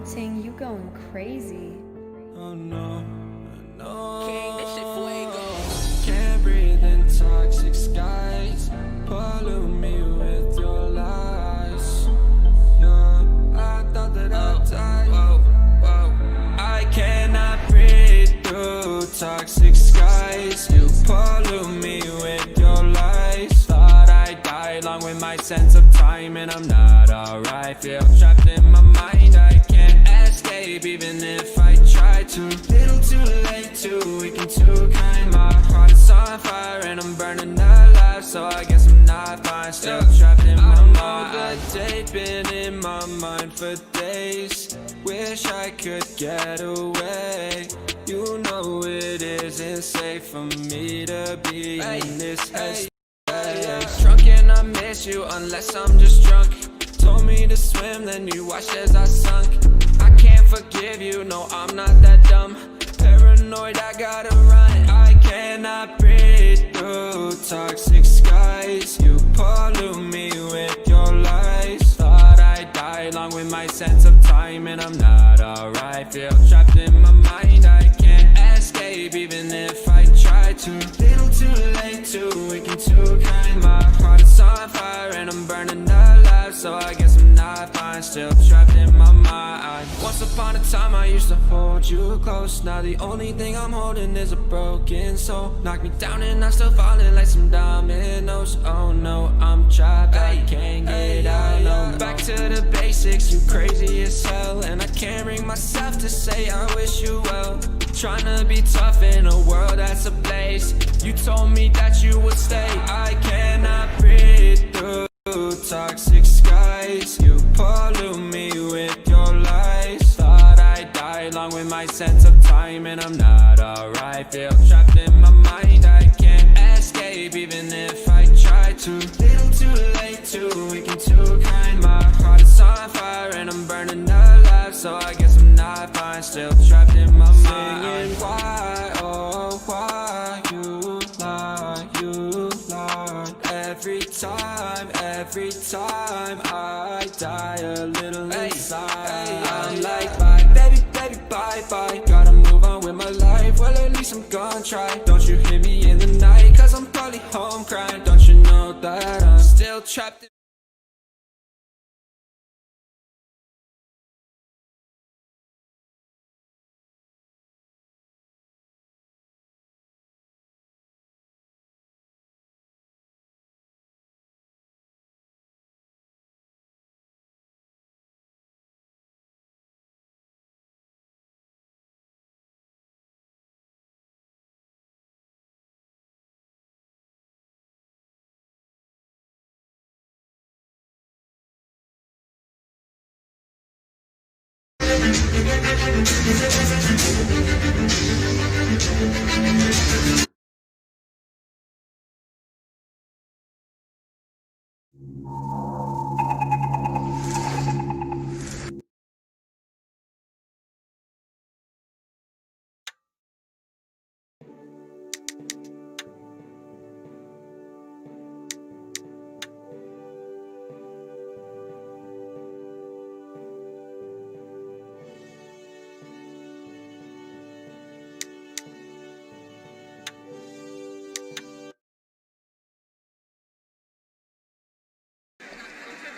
saying you going crazy. Oh no, no. King, this shit fuego. Can't breathe in toxic skies. Pollute me with your lies. Yeah, I thought that I'd die. I cannot breathe through toxic skies. You pollute me with your lies. Thought I'd die along with my sense of time, and I'm not alright. Feel trapped in my mind, I can't escape even if I try to. Little too late, too weak and too kind. My heart is on fire and I'm burning alive, so I guess I'm not fine. Still trapped in my mind. The day been in my mind for days. Wish I could get away. You know it isn't safe for me to be in this headspace. Drunk and I miss you unless I'm just drunk. Told me to swim, then you watched as I sunk. I can't forgive you, no I'm not that dumb. Paranoid, I gotta run. I cannot breathe through toxic skies. You pollute me with your lies. Thought I'd die along with my sense of time, and I'm not alright. Feel trapped in my mind, I can't escape even if I try to. Little too late, too weak and too kind. My heart is on fire and I'm burning alive, so I guess I'm not fine. Still trapped in my mind. Once upon a time I used to hold you close. Now the only thing I'm holding is a broken soul. Knock me down and I'm still falling like some dominoes. Oh no, I'm trapped, I can't get out, no. Back to the basics, you crazy as hell, and I can't bring myself to say I wish you well. Trying to be tough in a world that's ablaze. You told me that you would stay. I cannot breathe through toxic skies. You pollute me with your lies. Thought I'd die along with my sense of time, and I'm not alright. Feel trapped in my mind, I can't escape even if I try to. Little too late, too weak and too kind. My heart is on fire and I'm burning alive, so I guess I'm not fine. Still trapped in my mind. Singing why, oh why you lie. Every time I die a little inside. I'm like bye, baby, bye. Gotta move on with my life, well at least I'm gonna try. Don't you hear me in the night, cause I'm probably home crying. Don't you know that I'm still trapped in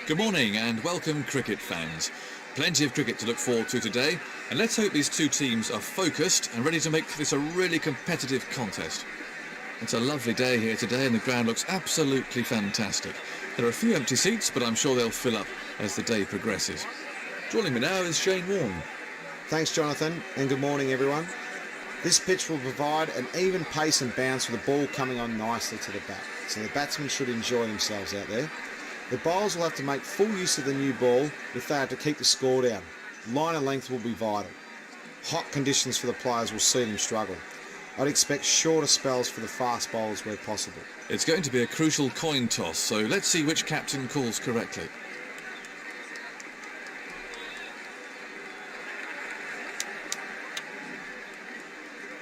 Good morning and welcome cricket fans. Plenty of cricket to look forward to today, and let's hope these two teams are focused and ready to make this a really competitive contest. It's a lovely day here today and the ground looks absolutely fantastic. There are a few empty seats, but I'm sure they'll fill up as the day progresses. Joining me now is Shane Warne. Thanks Jonathan, and good morning everyone. This pitch will provide an even pace and bounce with the ball coming on nicely to the bat, so the batsmen should enjoy themselves out there. The bowlers will have to make full use of the new ball if they have to keep the score down. Line and length will be vital. Hot conditions for the players will see them struggle. I'd expect shorter spells for the fast bowlers where possible. It's going to be a crucial coin toss, so let's see which captain calls correctly.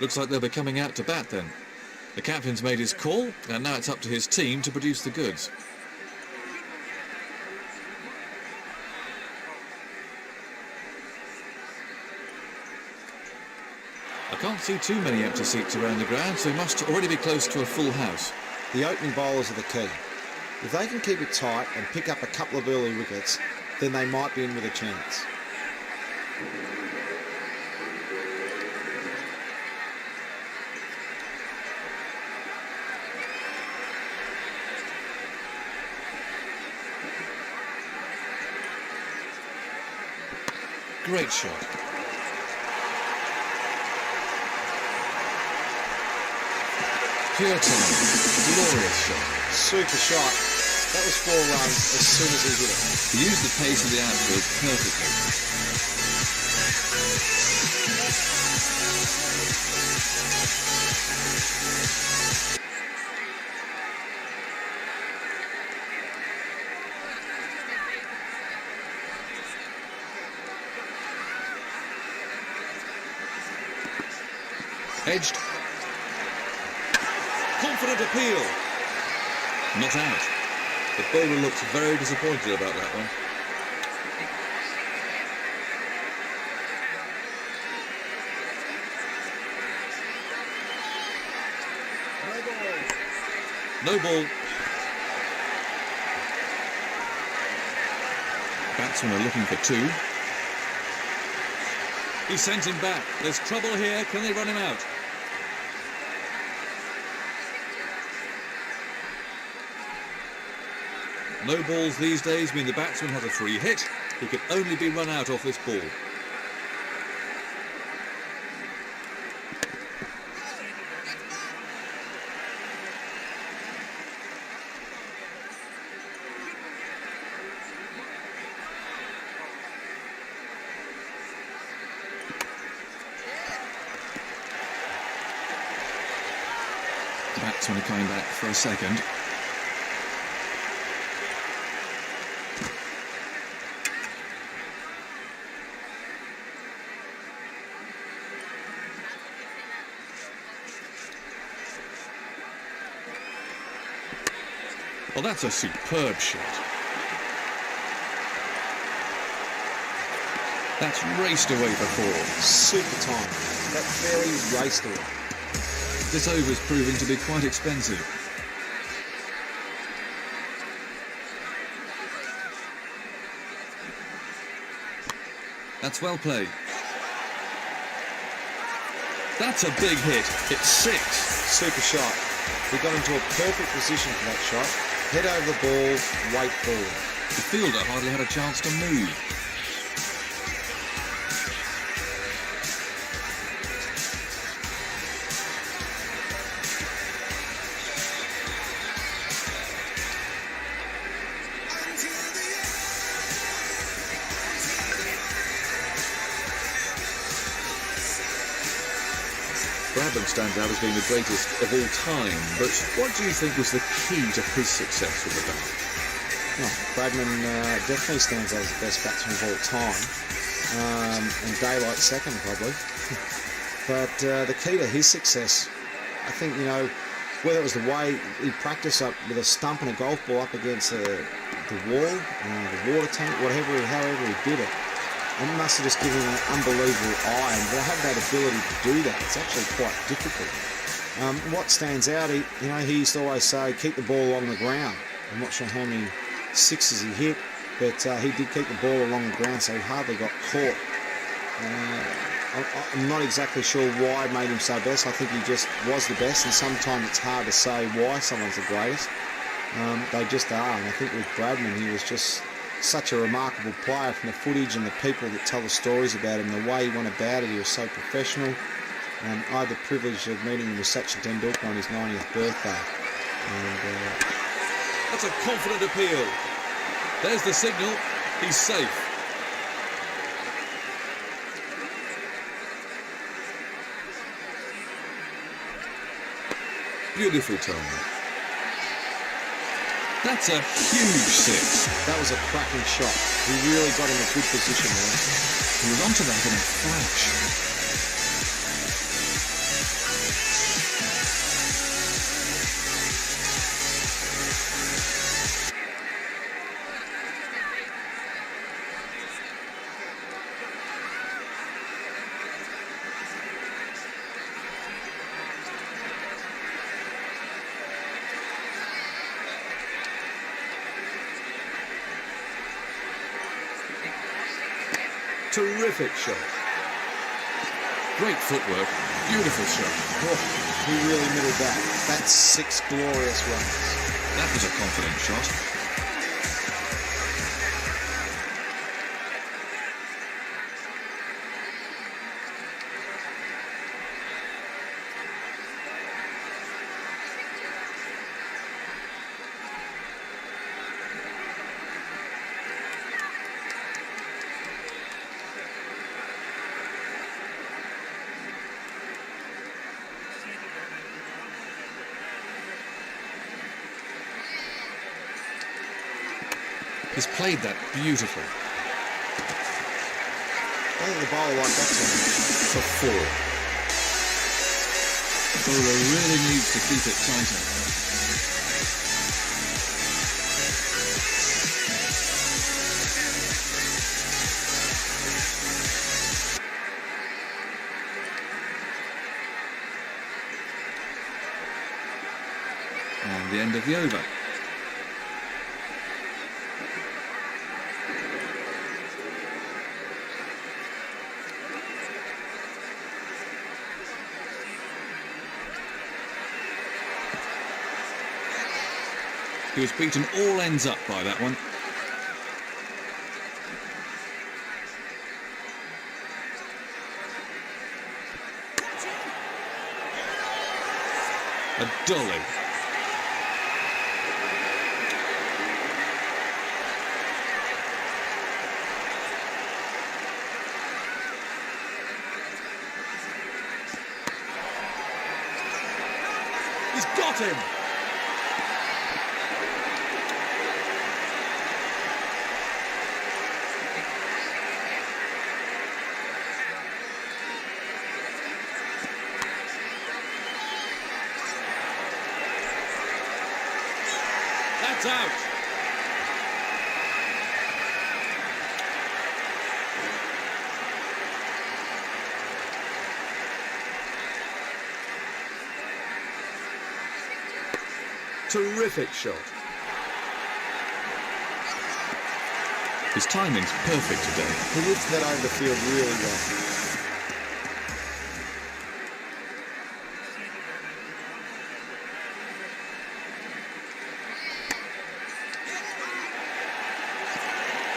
Looks like they'll be coming out to bat then. The captain's made his call, and now it's up to his team to produce the goods. I can't see too many empty seats around the ground, so he must already be close to a full house. The opening bowlers are the key. If they can keep it tight and pick up a couple of early wickets, then they might be in with a chance. Great shot. Pure time. Glorious shot. Super shot. That was 4 runs as soon as he hit it. He used the pace of the outfield perfectly. Edged. Confident appeal. Not out. The bowler looked very disappointed about that one. No ball. Batsmen are looking for 2. He sent him back. There's trouble here. Can they run him out? No balls these days mean the batsman has a free hit. He can only be run out off this ball. The batsmen are coming back for a second. Well, that's a superb shot. That's raced away for 4. Super time. That fairly raced away. This over's proving to be quite expensive. That's well played. That's a big hit. It's 6. Super shot. He got into a perfect position for that shot. Head over the ball, wait forward. The fielder hardly had a chance to move. Bradman stands out as being the greatest of all time, but what do you think was the key to his success with the bat? Oh, Bradman definitely stands out as the best batsman of all time, and daylight second probably. But the key to his success, I think, you know, whether it was the way he practiced up with a stump and a golf ball up against the wall, the water tank, however he did it, and it must have just given him an unbelievable eye. And to have that ability to do that, it's actually quite difficult. What stands out, he used to always say, keep the ball along the ground. I'm not sure how many 6s he hit, but he did keep the ball along the ground, so he hardly got caught. I'm not exactly sure why it made him so best. I think he just was the best, and sometimes it's hard to say why someone's the greatest. They just are, and I think with Bradman, he was just such a remarkable player. From the footage and the people that tell the stories about him, the way he went about it, he was so professional. I had the privilege of meeting him with Sachin Tendulkar on his 90th birthday. And, that's a confident appeal. There's the signal. He's safe. Beautiful time. That's a huge 6. that was a cracking shot. He really got in a good position there. He was onto that in a flash. Terrific shot. Great footwork. Beautiful shot. Oh, he really middled that. That's 6 glorious runs. That was a confident shot. He's played that beautifully. I think the bowler liked that too much. For 4. Bowler really needs to keep it tighter. And the end of the over. He was beaten all ends up by that one. A dolly. He's got him! That's out. Terrific shot. His timing's perfect today. He lifted that over the field really well.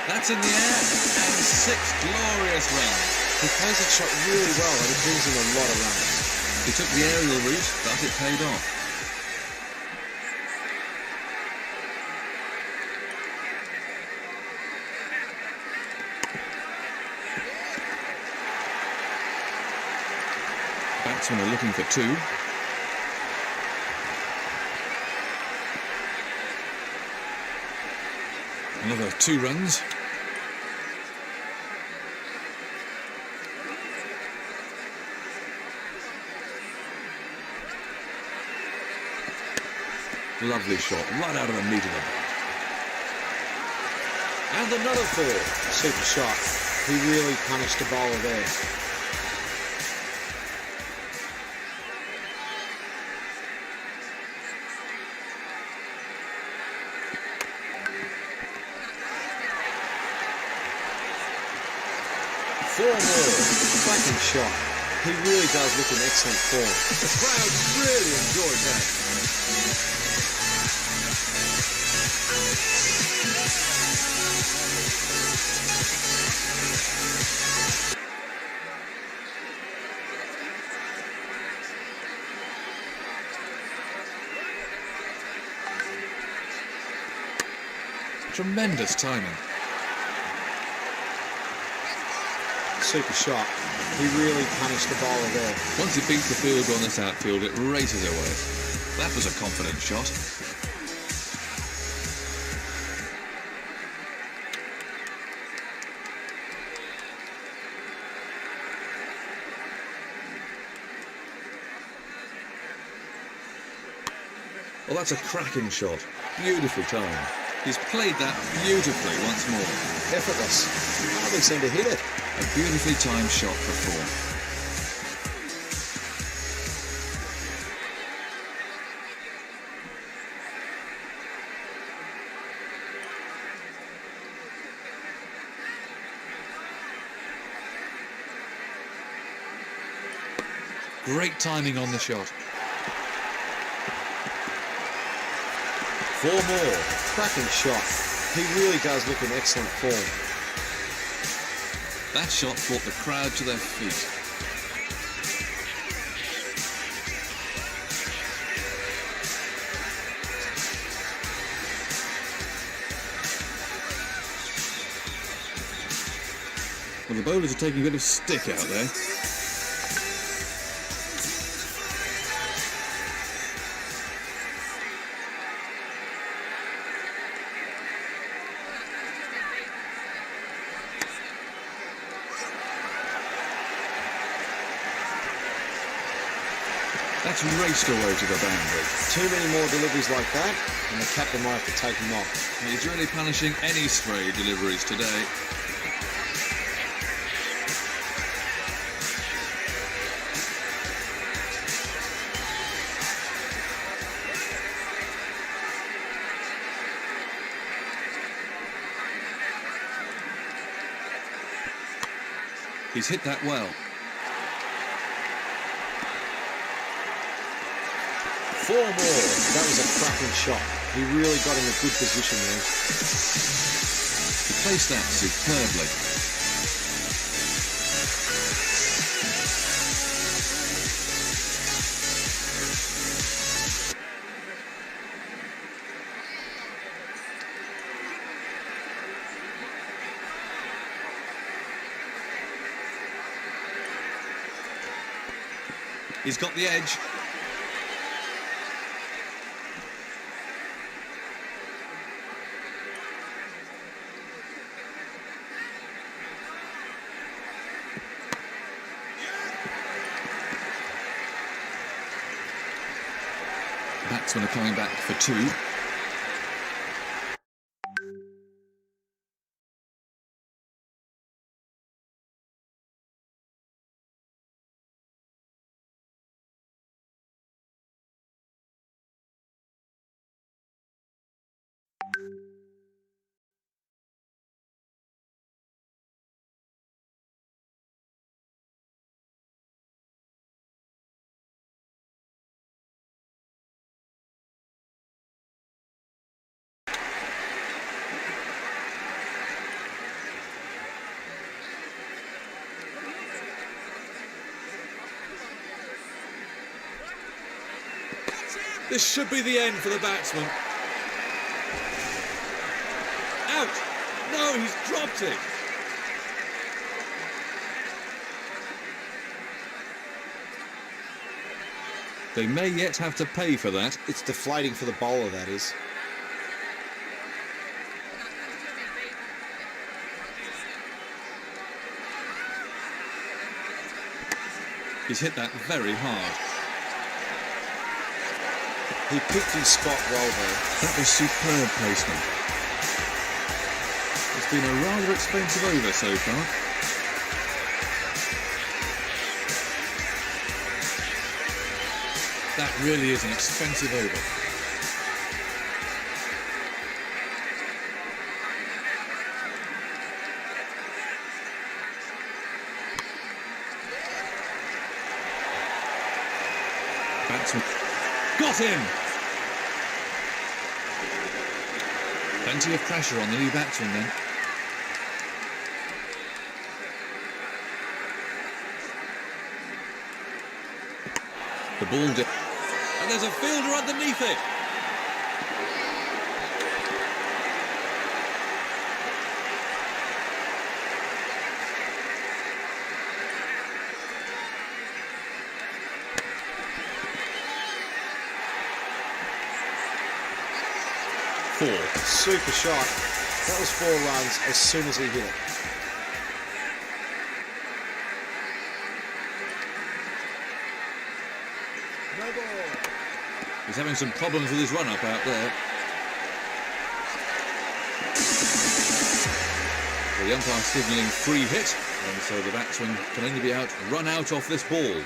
That's in the air, and 6 glorious runs. He plays that shot really well and it brings him a lot of runs. He took the aerial route, but it paid off. Batsmen are looking for 2. Another 2 runs. Lovely shot, right out of the meat of the bat. And another 4. Super shot. He really punished the bowler there. Four more. Cracking shot. He really does look in excellent form. The crowd really enjoyed that. Tremendous timing. Super shot. He really punished the bowler there. Once he beats the fielder on this outfield, it races away. That was a confident shot. Well, that's a cracking shot. Beautifully timed. He's played that beautifully once more. Effortless. Hardly seemed to hit it. A beautifully timed shot for 4. Great timing on the shot. 4 more. Cracking shot. He really does look in excellent form. That shot brought the crowd to their feet. Well, the bowlers are taking a bit of stick out there. That's raced away to the boundary. Too many more deliveries like that, and the captain might have to take him off. He's really punishing any stray deliveries today. He's hit that well. 4 more. That was a cracking shot. He really got in a good position there. He placed that superbly. He's got the edge. Batsmen are coming back for 2. This should be the end for the batsman. Out! No, he's dropped it. They may yet have to pay for that. It's deflating for the bowler, that is. He's hit that very hard. He picked his spot well there. That was superb placement. It's been a rather expensive over so far. That really is an expensive over. Batsman got him! Plenty of pressure on the new batsman then. The ball did. And there's a fielder underneath it. Super shot. That was 4 runs as soon as he hit it. No ball. He's having some problems with his run-up out there. The umpire signalling free hit, and so the batsman can only be run out off this ball.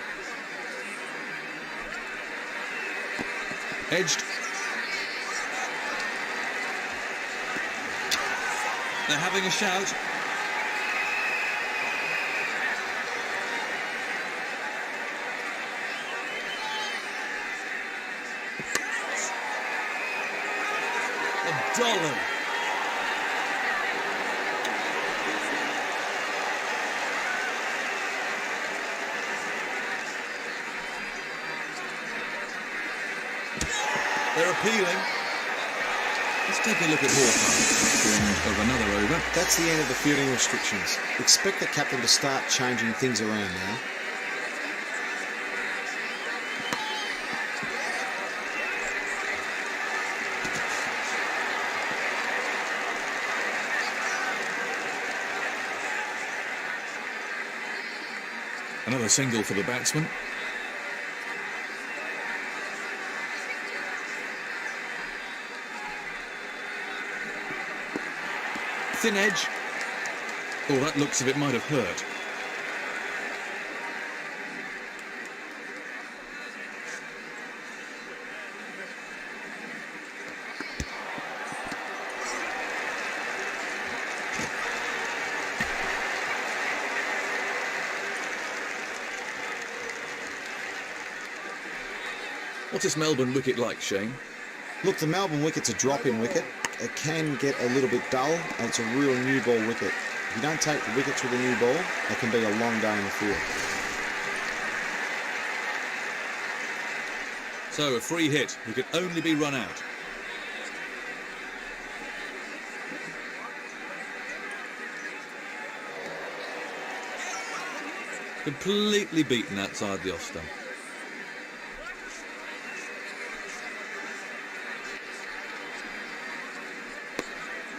Edged. They're having a shout. A dollar. They're appealing. Let's take a look at Hawkeye. The end of another over. That's the end of the fielding restrictions. Expect the captain to start changing things around now. Another single for the batsman. Thin edge. Oh, that looks as if it might have hurt. What's this Melbourne wicket like, Shane? Look, the Melbourne wicket's a drop-in wicket. It can get a little bit dull, and it's a real new ball wicket. If you don't take the wickets with a new ball, it can be a long day in the field. So, a free hit. He could only be run out. Completely beaten outside the off stump.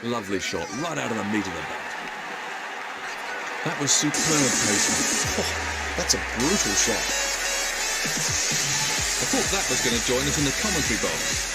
Lovely shot, right out of the meat of the bat. That was superb placement. Oh, that's a brutal shot. I thought that was going to join us in the commentary box.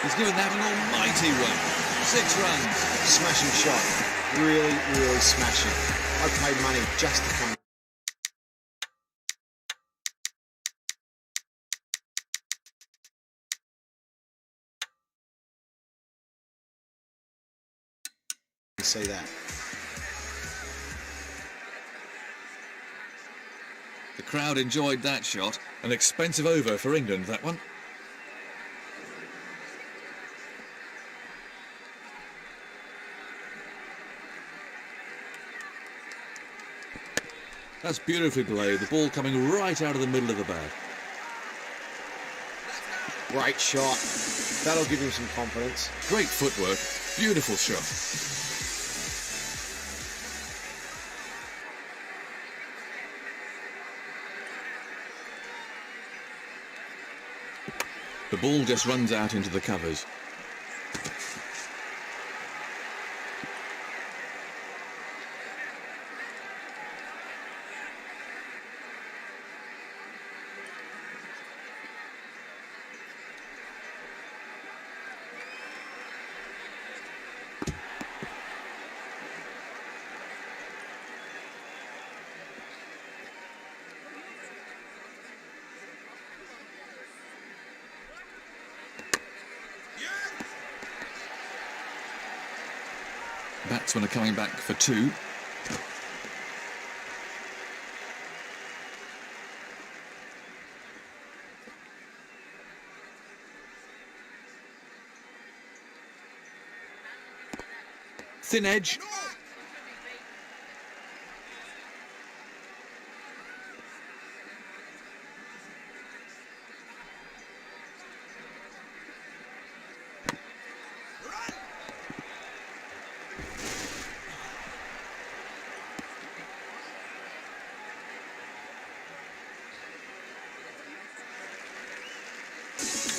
He's given that an almighty run. 6 runs. Smashing shot. Really, really smashing. I'd pay money just to come. See that. The crowd enjoyed that shot. An expensive over for England, that one. That's beautifully played, the ball coming right out of the middle of the bat. Great shot. That'll give him some confidence. Great footwork, beautiful shot. The ball just runs out into the covers. Batsmen are coming back for 2. Thin edge.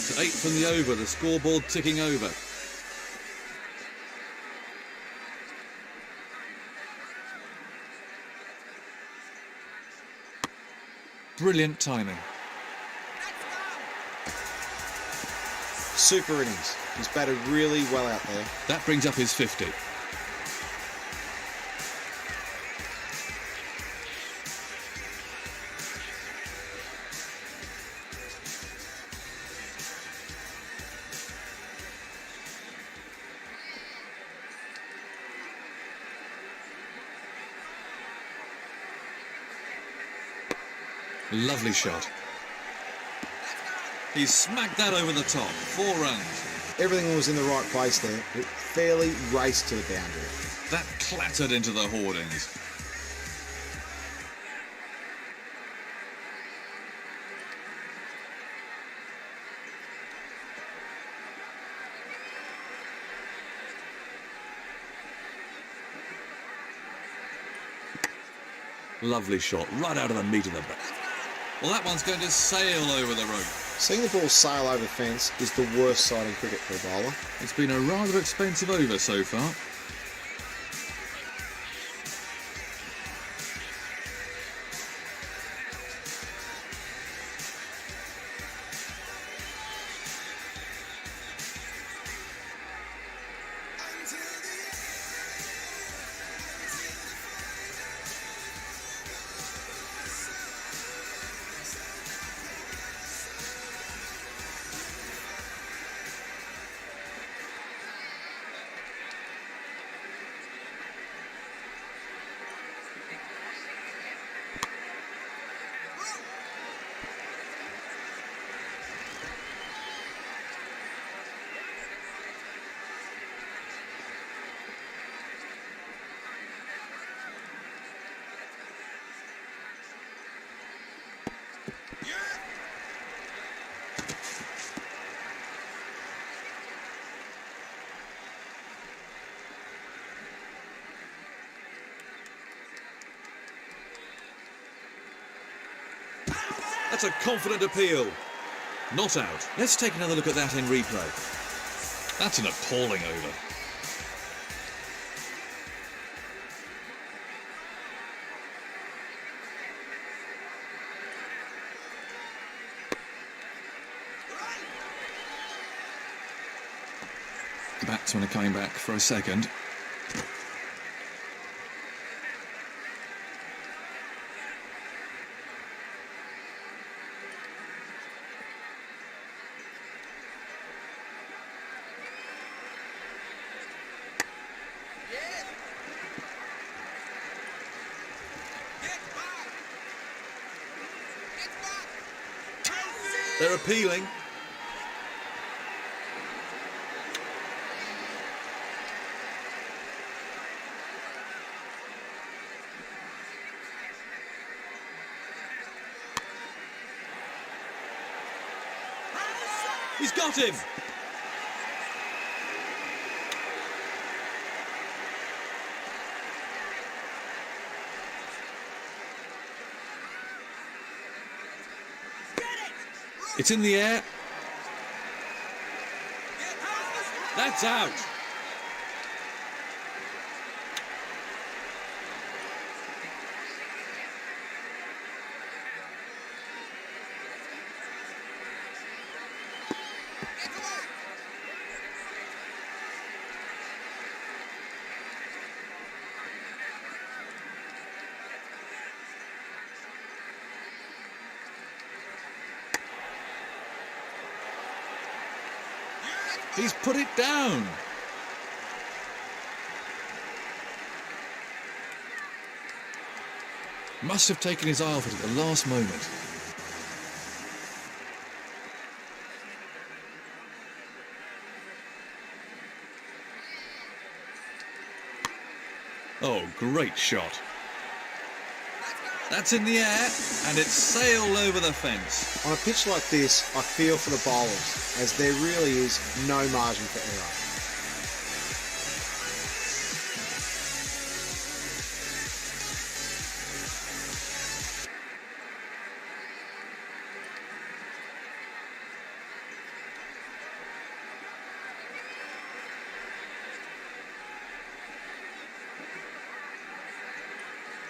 To 8th from the over, the scoreboard ticking over. Brilliant timing. Super innings. He's batted really well out there. That brings up his 50. Lovely shot. He smacked that over the top. 4 runs. Everything was in the right place there. It fairly raced to the boundary. That clattered into the hoardings. Lovely shot, right out of the meat of the bat. Well, that one's going to sail over the rope. Seeing the ball sail over the fence is the worst sight in cricket for a bowler. It's been a rather expensive over so far. That's a confident appeal. Not out. Let's take another look at that in replay. That's an appalling over. The batsmen are coming back for a second. They're appealing. He's got him. It's in the air. That's out. He's put it down. Must have taken his eye off it at the last moment. Oh, great shot. That's in the air, and it's sailed over the fence. On a pitch like this, I feel for the bowlers, as there really is no margin for error.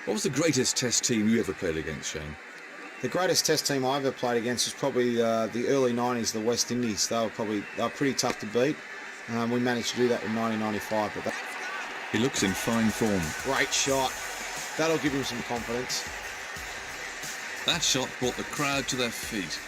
What was the greatest Test team you ever played against, Shane? The greatest Test team I ever played against was probably the early 90s, the West Indies. They were pretty tough to beat. We managed to do that in 1995. But He looks in fine form. great shot. That'll give him some confidence. That shot brought the crowd to their feet.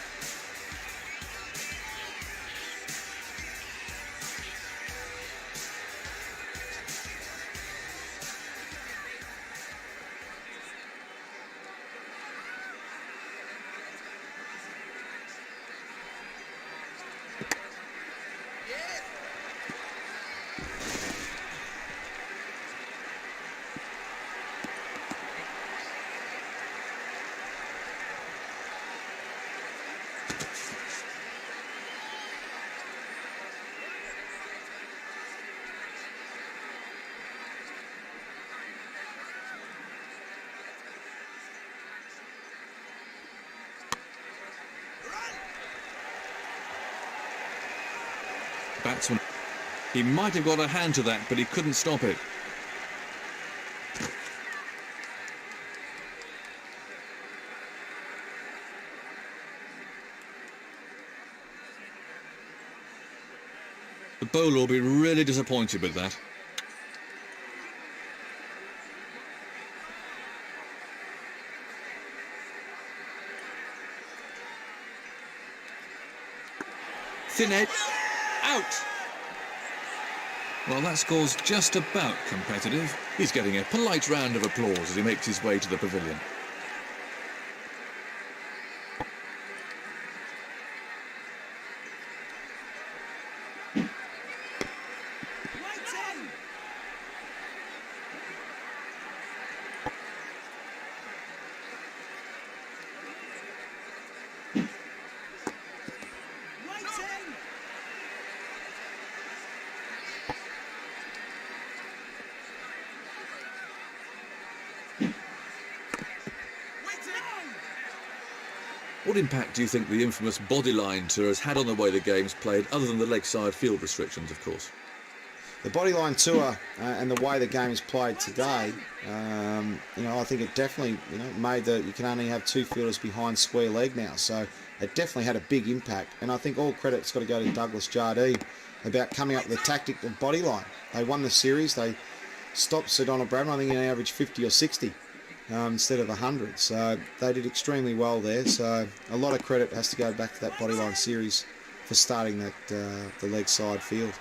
batsman. He might have got a hand to that, but he couldn't stop it. The bowler will be really disappointed with that. Thin edge, out! Well, that score's just about competitive. He's getting a polite round of applause as he makes his way to the pavilion. What impact do you think the infamous bodyline tour has had on the way the game's played, other than the leg side field restrictions, of course? The bodyline tour and the way the game is played today, I think it definitely, made that you can only have two fielders behind square leg now. So it definitely had a big impact. And I think all credit's got to go to Douglas Jardine about coming up with a tactic of bodyline. They won the series. They stopped Sir Donald Bradman. I think he averaged 50 or 60 instead of 100. So they did extremely well there. So a lot of credit has to go back to that bodyline series for starting that the leg side field.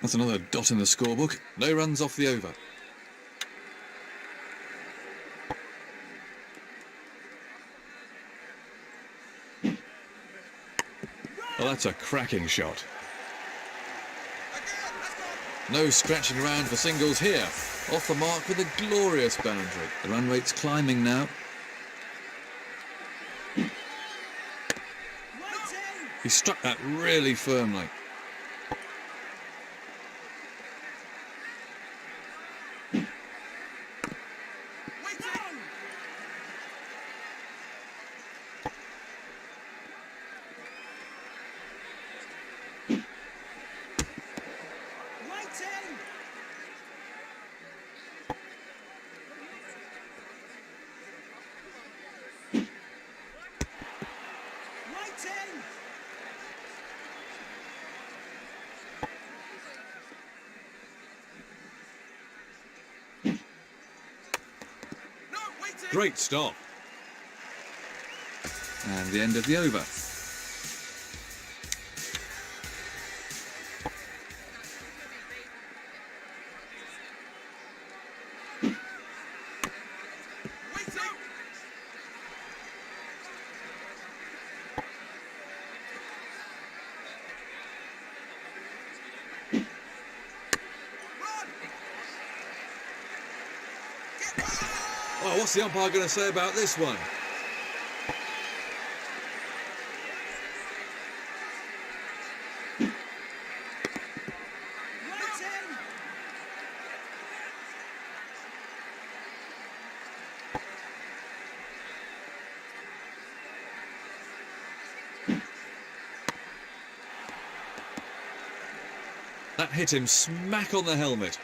That's another dot in the scorebook. No runs off the over. Well, that's a cracking shot. No scratching around for singles here. Off the mark with a glorious boundary. The run rate's climbing now. He struck that really firmly. Great stop. And the end of the over. Oh, what's the umpire going to say about this one? That hit him smack on the helmet.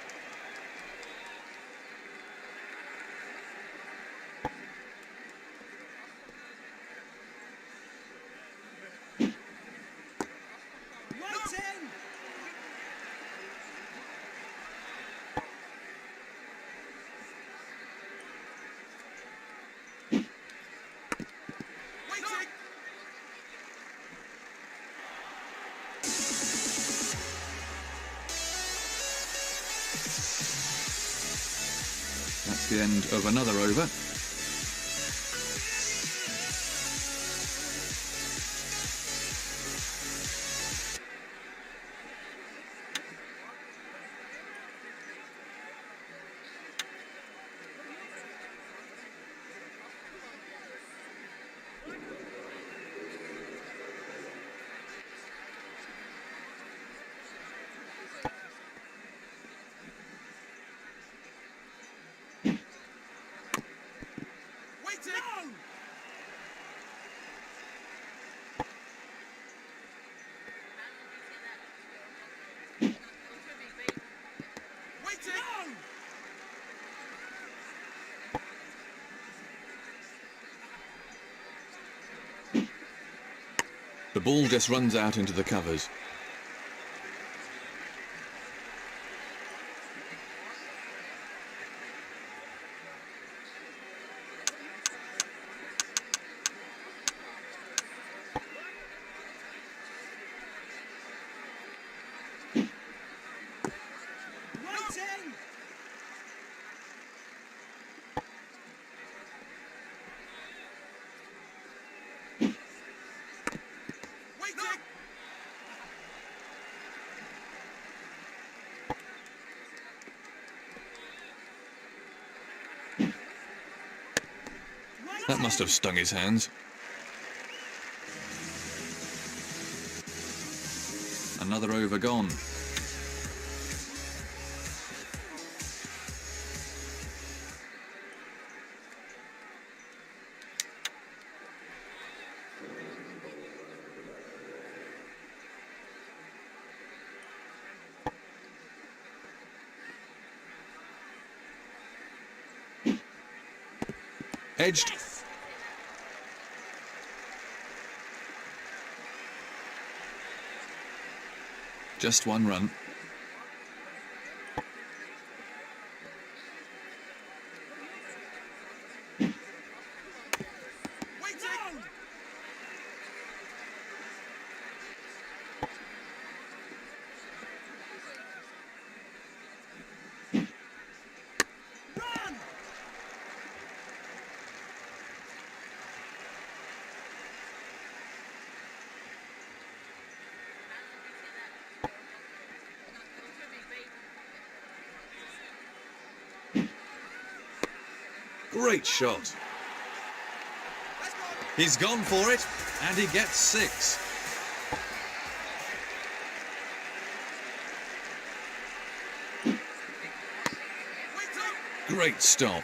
That's the end of another over. The ball just runs out into the covers. That must have stung his hands. Another over gone. Edged. Just one run. Great shot. He's gone for it, and he gets 6. Great stop.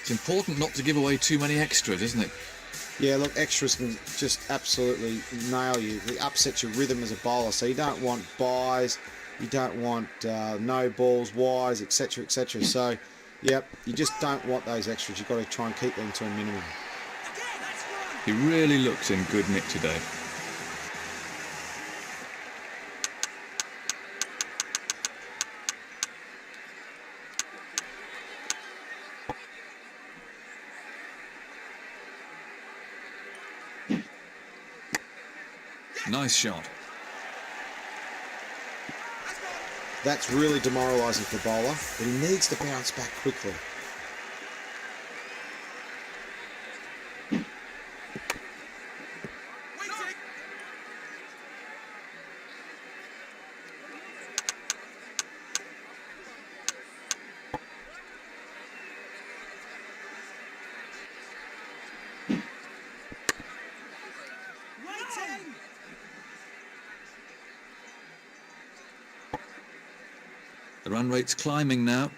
It's important not to give away too many extras, isn't it? Yeah, look, extras can just absolutely nail you. It upsets your rhythm as a bowler. So you don't want buys, you don't want no balls, wides, etc., etc. So, yep, you just don't want those extras. You've got to try and keep them to a minimum. He really looks in good nick today. Nice shot. That's really demoralising for the bowler, but he needs to bounce back quickly. The run rate's climbing now.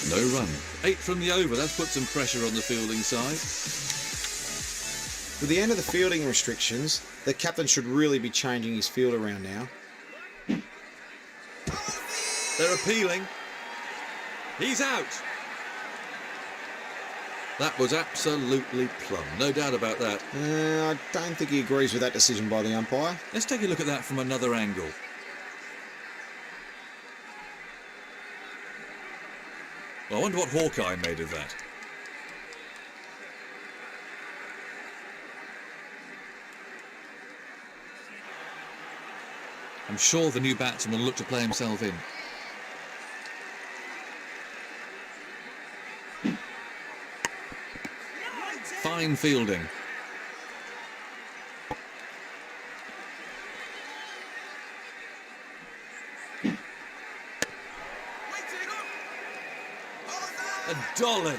No run. 8 from the over. That's put some pressure on the fielding side. With the end of the fielding restrictions, the captain should really be changing his field around now. They're appealing. He's out. That was absolutely plumb. No doubt about that. I don't think he agrees with that decision by the umpire. Let's take a look at that from another angle. Well, I wonder what Hawkeye made of that. I'm sure the new batsman will look to play himself in. Fine fielding. A dolly.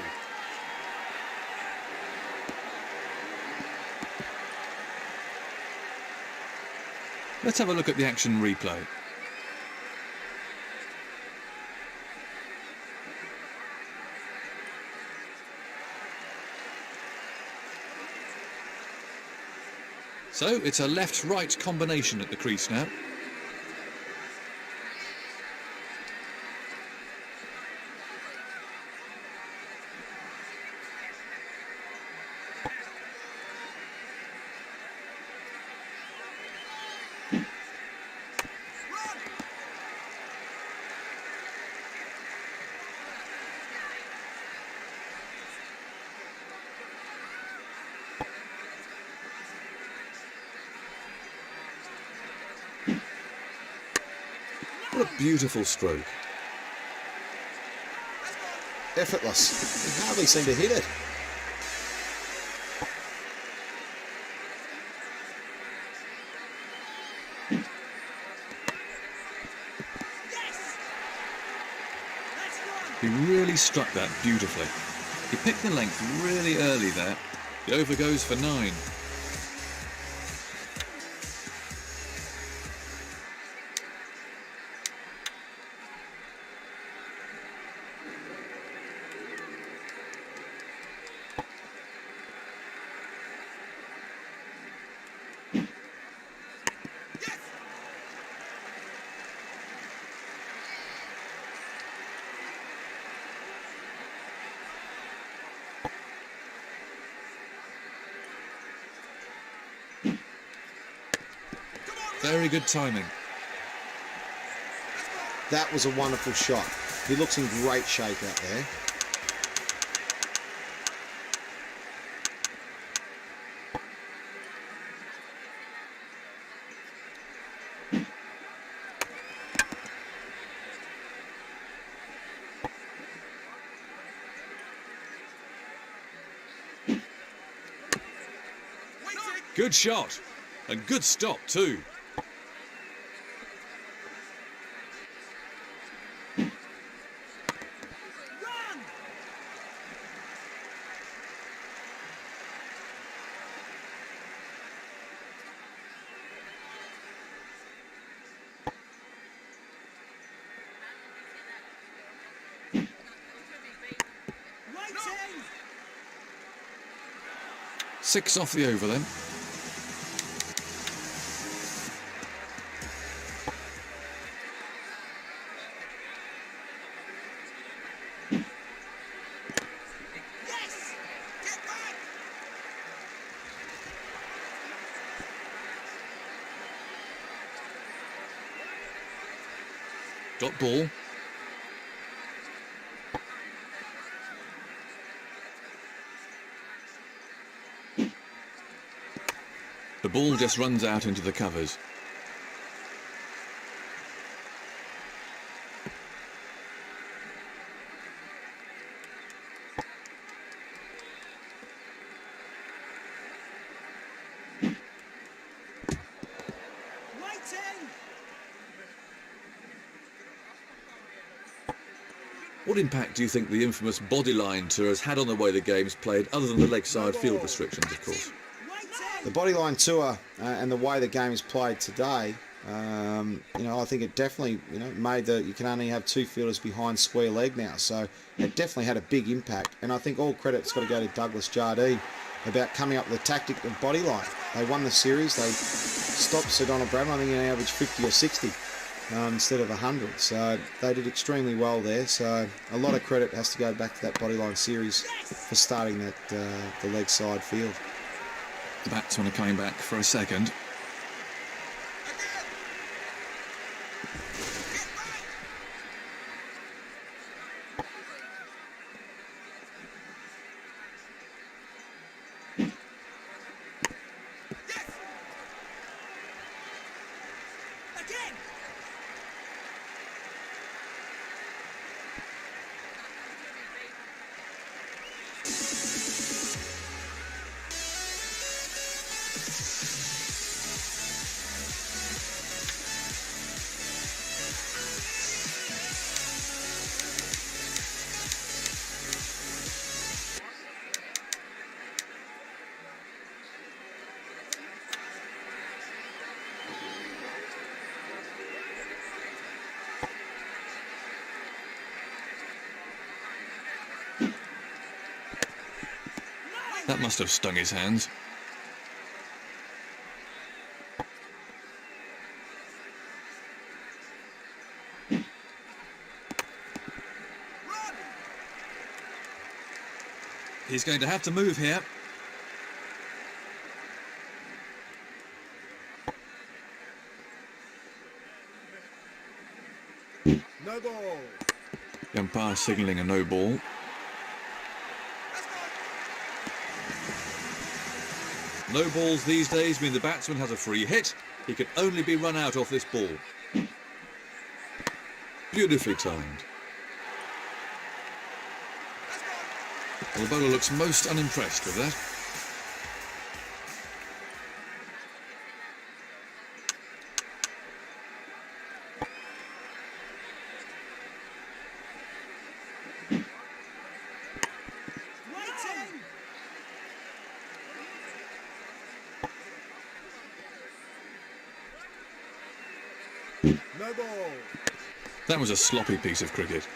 Let's have a look at the action replay. So it's a left-right combination at the crease now. What a beautiful stroke. Effortless. He hardly seemed to hit it. He really struck that beautifully. He picked the length really early there. The over goes for 9. Very good timing. That was a wonderful shot. He looks in great shape out there. Good shot. And good stop too. Six off the over then. Dot ball. The ball just runs out into the covers. What impact do you think the infamous bodyline tour has had on the way the game's played, other than the leg side field restrictions, of course? The bodyline tour and the way the game is played today, I think it definitely, made you can only have 2 fielders behind square leg now. So it definitely had a big impact. And I think all credit's got to go to Douglas Jardine about coming up with a tactic of bodyline. They won the series. They stopped Sir Donald Bradman. I think he averaged 50 or 60 instead of 100. So they did extremely well there. So a lot of credit has to go back to that bodyline series for starting that the leg side field. The batsmen are coming back for a second. That must have stung his hands. He's going to have to move here. No ball. The umpire signalling a no ball. No balls these days mean the batsman has a free hit. He can only be run out off this ball. Beautifully timed. Well, the bowler looks most unimpressed with that. No ball. That was a sloppy piece of cricket.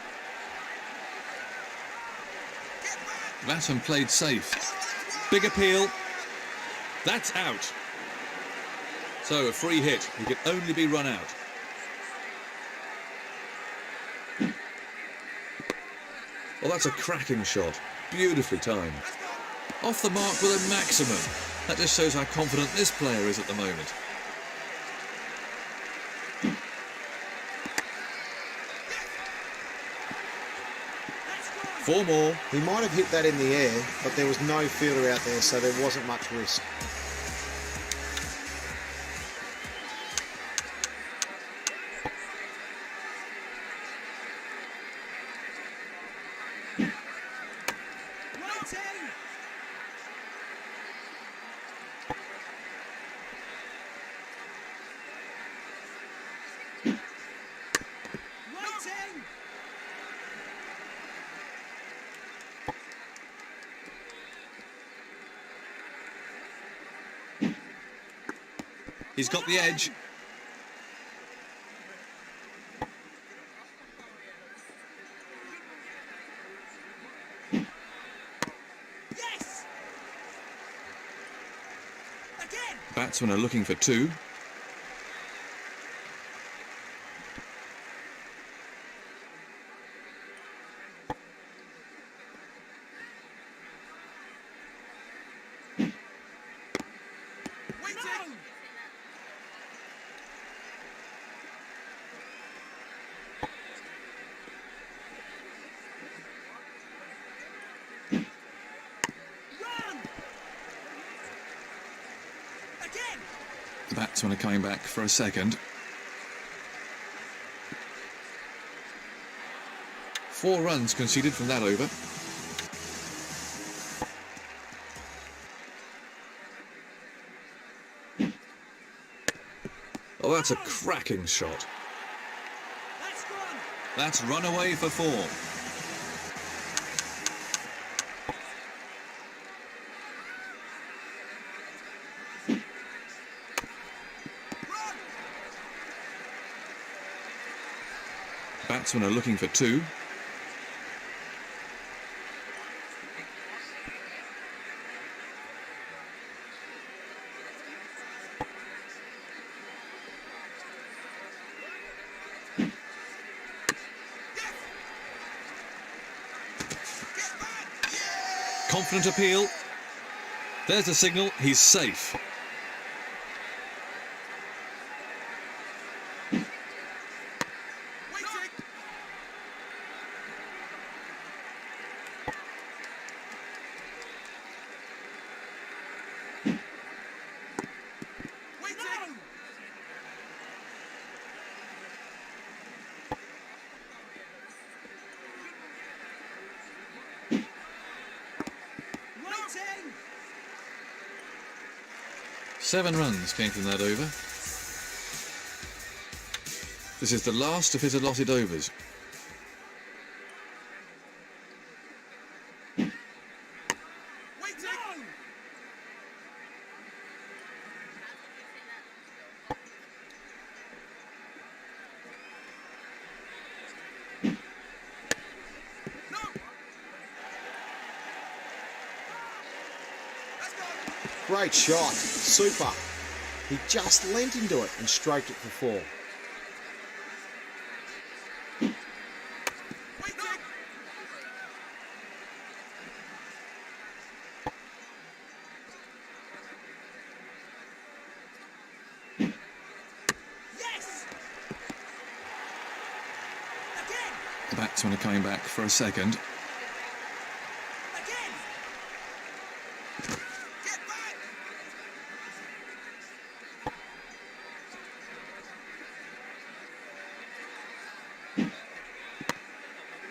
Batsman played safe. Big appeal. That's out. So a free hit. He can only be run out. Well, that's a cracking shot. Beautifully timed. Off the mark with a maximum. That just shows how confident this player is at the moment. Four more. He might have hit that in the air, but there was no fielder out there, so there wasn't much risk. He's got the edge. Yes! Again! Batsmen are looking for two. Waiting! Run! Again! The batsmen are coming back for a second. 4 runs conceded from that over. Oh, that's a cracking shot. That's gone! That's run away for 4. Run! Batsmen are looking for 2. Confident appeal. There's the signal. He's safe. Waiting! Waiting! Waiting! 7 runs came from that over. This is the last of his allotted overs. Waiting! No! Let's go! Great shot. Super. He just leant into it and stroked it for 4. Waiting! Yes! Again! The batsmen are coming back for a second. Again! Get back!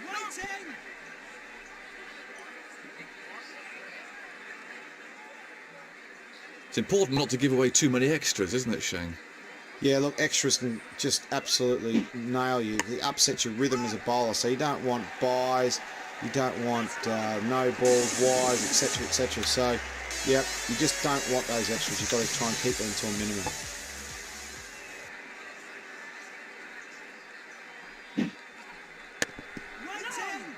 Waiting! It's important not to give away too many extras, isn't it, Shane? Yeah, look, extras can just absolutely nail you. It upsets your rhythm as a bowler, so you don't want buys, you don't want no balls, wise, etc., etc. So, yep, you just don't want those extras. You've got to try and keep them to a minimum. Waiting!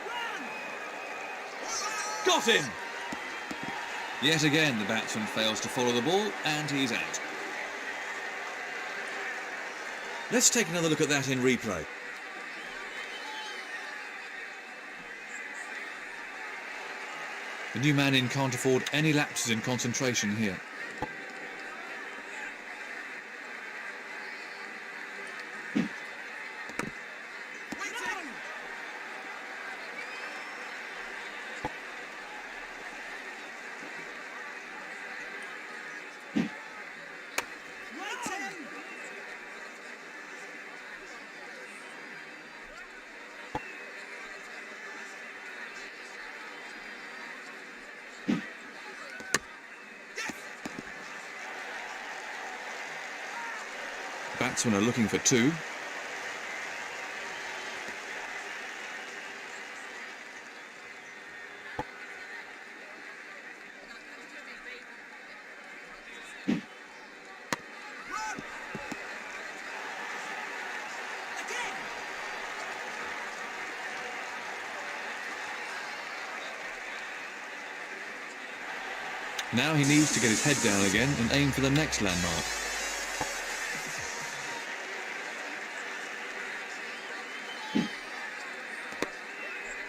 Run! Got him! Yet again, the batsman fails to follow the ball, and he's out. Let's take another look at that in replay. The new man in can't afford any lapses in concentration here. Waiting! Waiting! Batsmen are looking for 2. Run! Again! Now he needs to get his head down again and aim for the next landmark.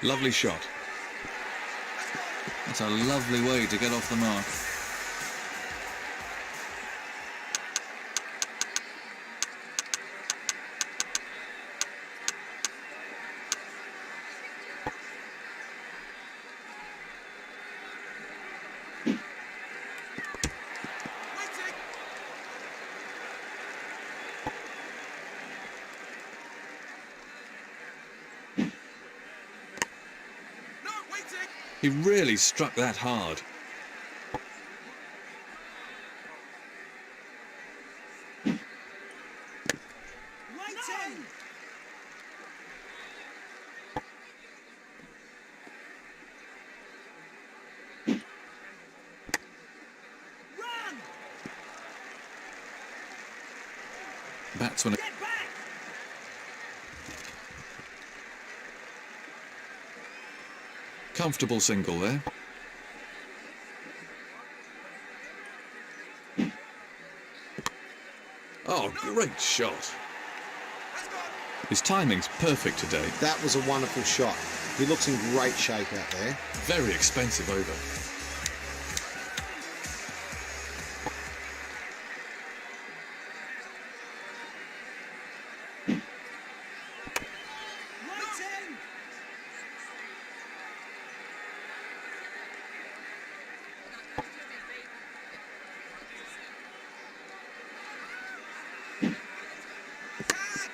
Lovely shot. That's a lovely way to get off the mark. Waiting! No, waiting! He really struck that hard. Waiting! Run! Batsman. Get back! Comfortable single there. Oh, great shot. Let's go! His timing's perfect today. That was a wonderful shot. He looks in great shape out there. Very expensive over. Waiting! Tag!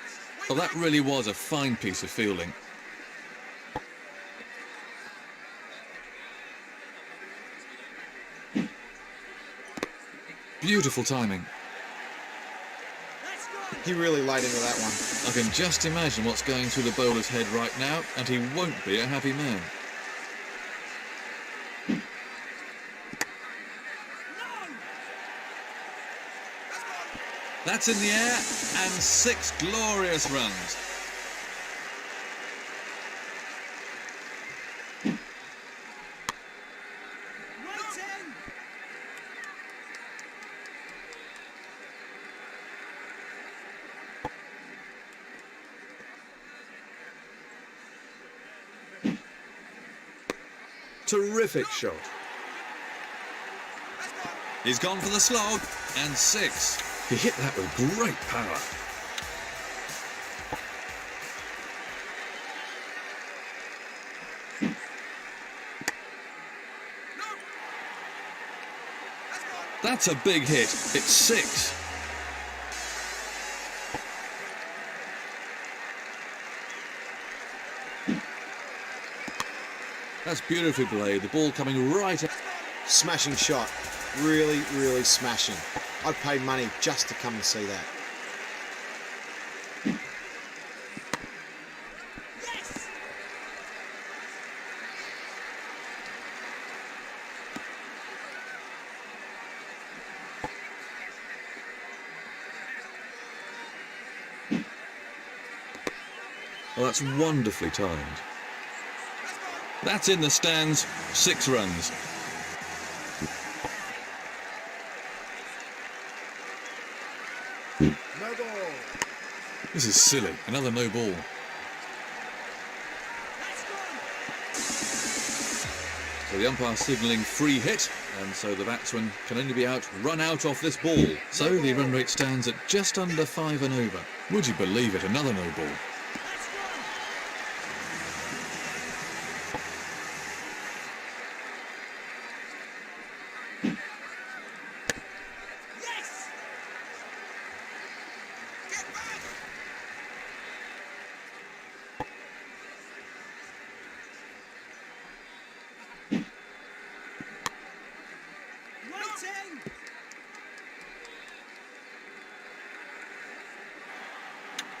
Well, that really was a fine piece of fielding. Beautiful timing. That's gone. He really laid into that one. I can just imagine what's going through the bowler's head right now, and he won't be a happy man. No. That's That's gone. in the air, and 6 glorious runs. Right end. Terrific shot. That's gone. He's gone for the slog, and 6. He hit that with great power. No. That's gone. That's a big hit. It's 6. That's beautifully played. The ball coming right at... Smashing shot. Really, really smashing. I'd pay money just to come and see that. Yes. Well, that's wonderfully timed. That's in the stands. 6 runs. No ball. This is silly. Another no ball. That's gone. So the umpire signalling free hit, and so the batsman can only be run out off this ball. So the run rate stands at just under 5 and over. Would you believe it? Another no ball. That's gone. Yes. Get back. Right end.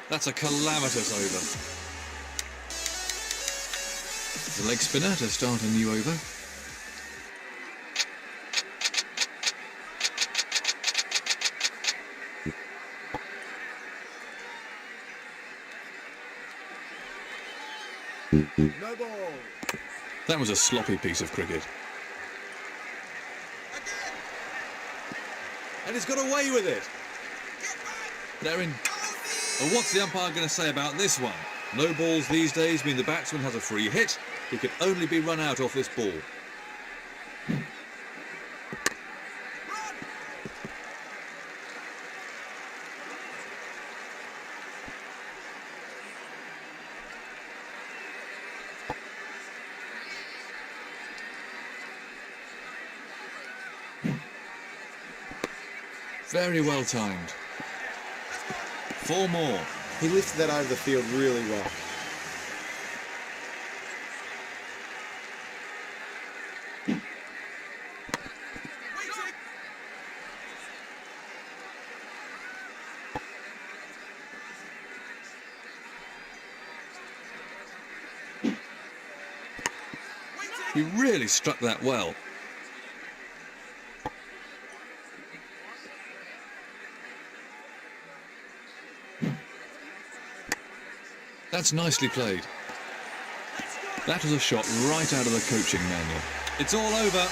That's a calamitous over. The leg spinner to start a new over. No ball. That was a sloppy piece of cricket. Again. And he's got away with it. Get back. They're in... Well, what's the umpire going to say about this one? No balls these days mean the batsman has a free hit. He can only be run out off this ball. Very well timed. 4 more. He lifted that over the field really well. Waiting. He really struck that well. That's nicely played. That's gone. That was a shot right out of the coaching manual. It's all over.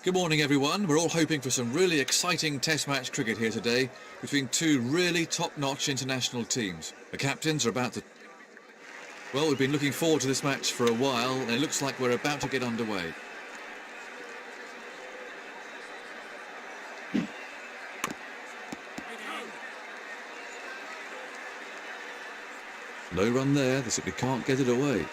Good morning, everyone. We're all hoping for some really exciting test match cricket here today between two really top-notch international teams. The captains are about to... Well, we've been looking forward to this match for a while, and it looks like we're about to get underway. No run there, they simply can't get it away.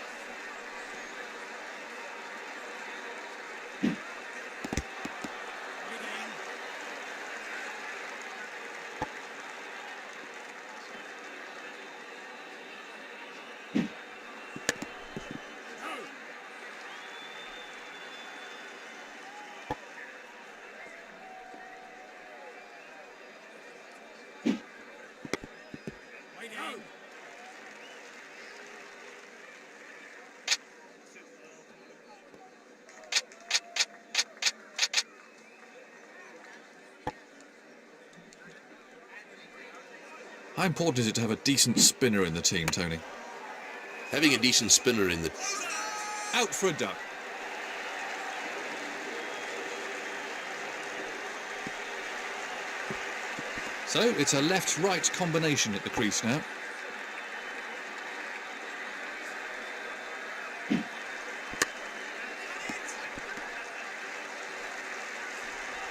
How important is it to have a decent spinner in the team, Tony? Having a decent spinner in the... Out for a duck. So it's a left-right combination at the crease now.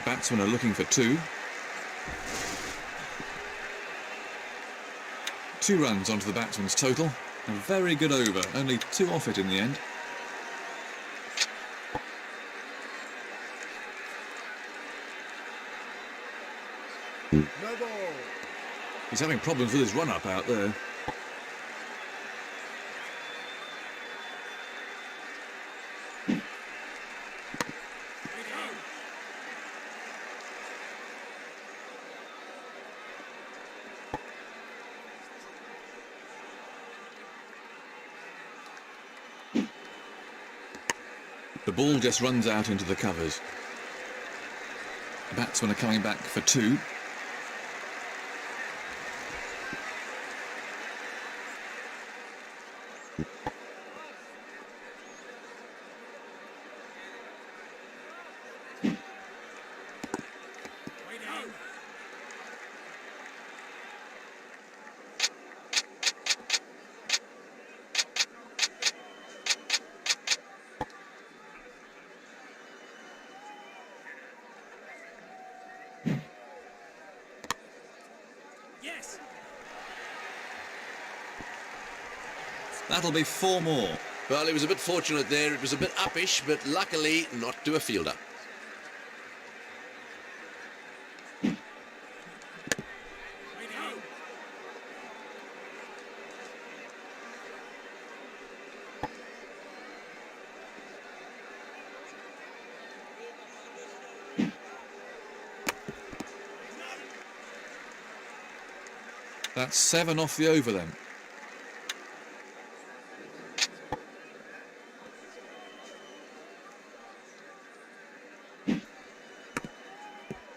Batsmen are looking for two. 2 runs onto the batsman's total. A very good over, only 2 off it in the end. No ball. He's having problems with his run-up out there. The ball just runs out into the covers. The batsmen are coming back for 2. Yes. That'll be 4 more. Well, he was a bit fortunate there. It was a bit uppish, but luckily not to a fielder. That's 7 off the over then.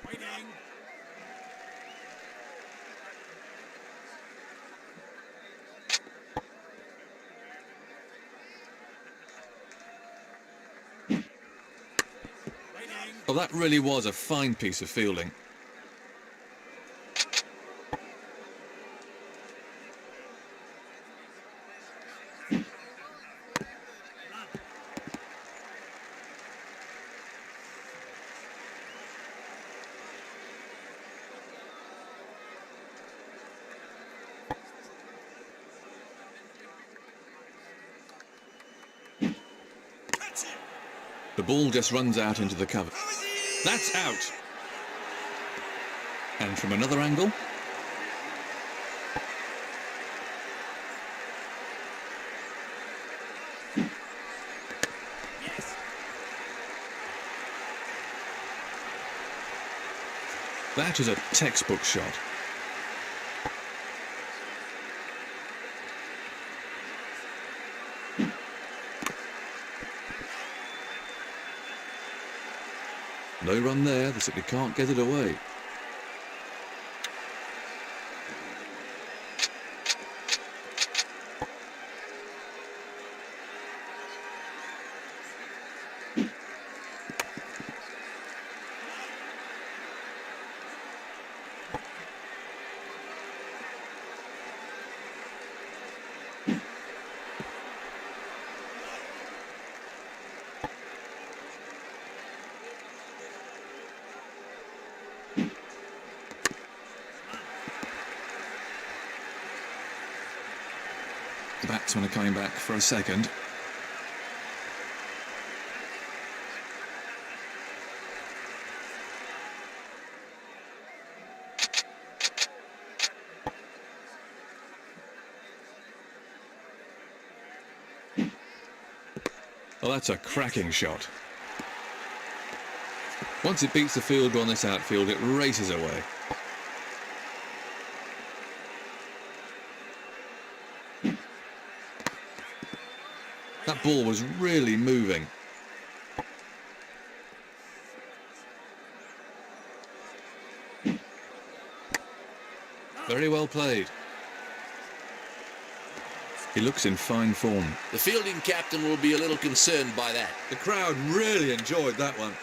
Waiting. Well, that really was a fine piece of fielding. Catch him. The ball just runs out into the cover. That's out. And from another angle. Yes. That is a textbook shot. No run there, they simply can't get it away. The batsmen are coming back for a second. Well, that's a cracking shot. Once it beats the fielder on this outfield, it races away. That ball was really moving. Very well played. He looks in fine form. The fielding captain will be a little concerned by that. The crowd really enjoyed that one.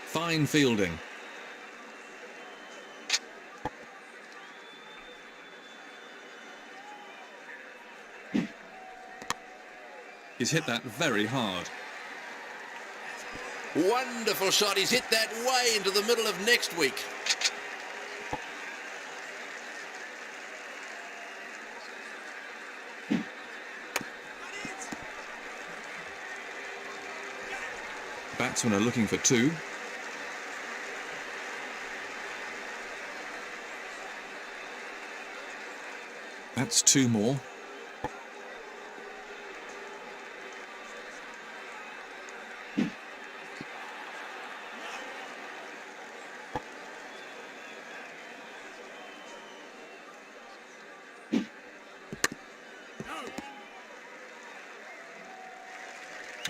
Fine fielding. He's hit that very hard. Wonderful shot. He's hit that way into the middle of next week. Batsmen are looking for two. That's two more.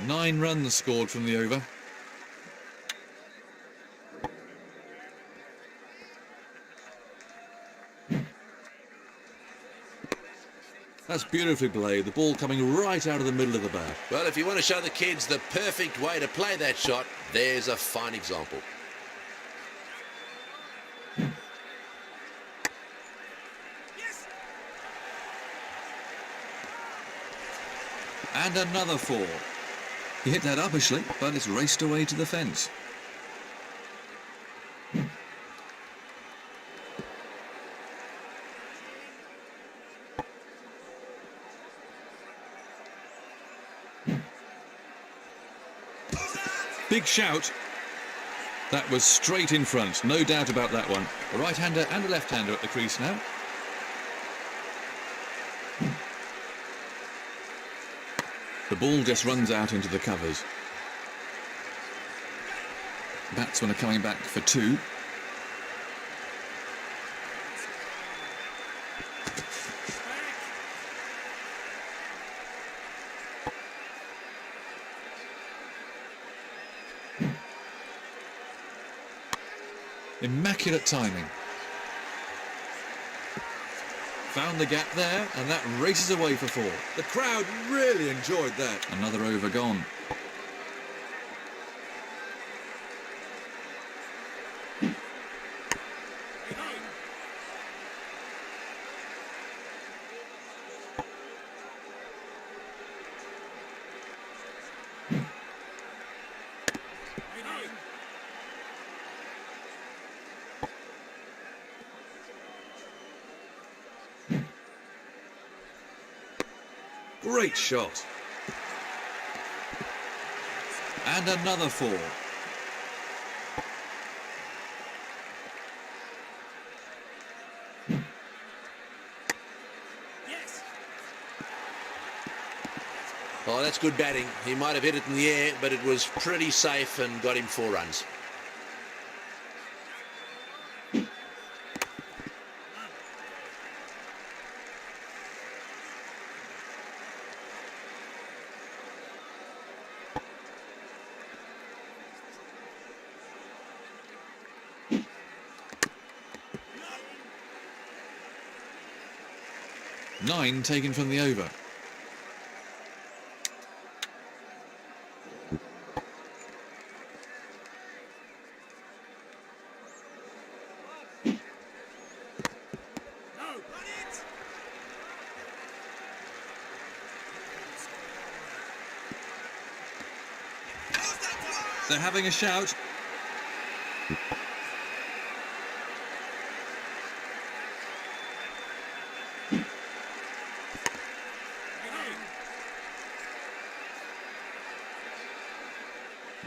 Nine runs scored from the over. That's beautifully played. The ball coming right out of the middle of the bat. Well, if you want to show the kids the perfect way to play that shot, there's a fine example. And another four. He hit that uppishly, but it's raced away to the fence. Big shout. That was straight in front, no doubt about that one. A right-hander and a left-hander at the crease now. The ball just runs out into the covers. Batsmen are coming back for two. Immaculate timing. Found the gap there, and that races away for four. The crowd really enjoyed that. Another over gone. Great shot. And another four. Yes. Oh, that's good batting. He might have hit it in the air, but it was pretty safe and got him 4 runs. Nine taken from the over. They're having a shout.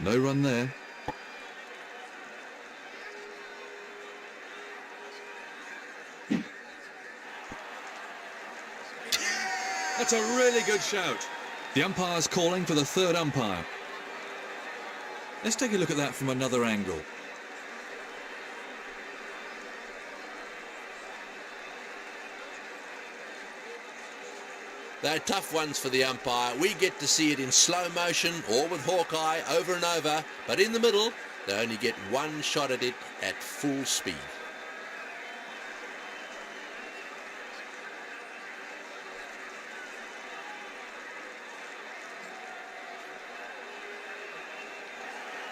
No run there. That's a really good shout. The umpire's calling for the third umpire. Let's take a look at that from another angle. They're tough ones for the umpire. We get to see it in slow motion or with Hawkeye over and over, but in the middle, they only get one shot at it at full speed.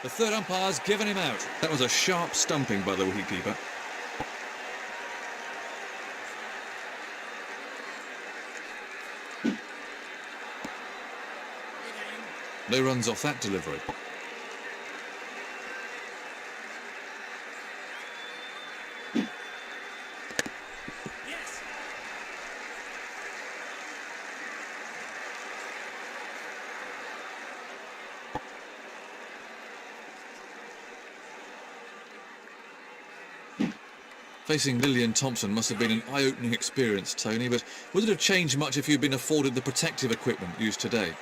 The third umpire's given him out. That was a sharp stumping by the wicketkeeper. No runs off that delivery. Yes. Facing Lillian Thompson must have been an eye-opening experience, Tony, but would it have changed much if you'd been afforded the protective equipment used today?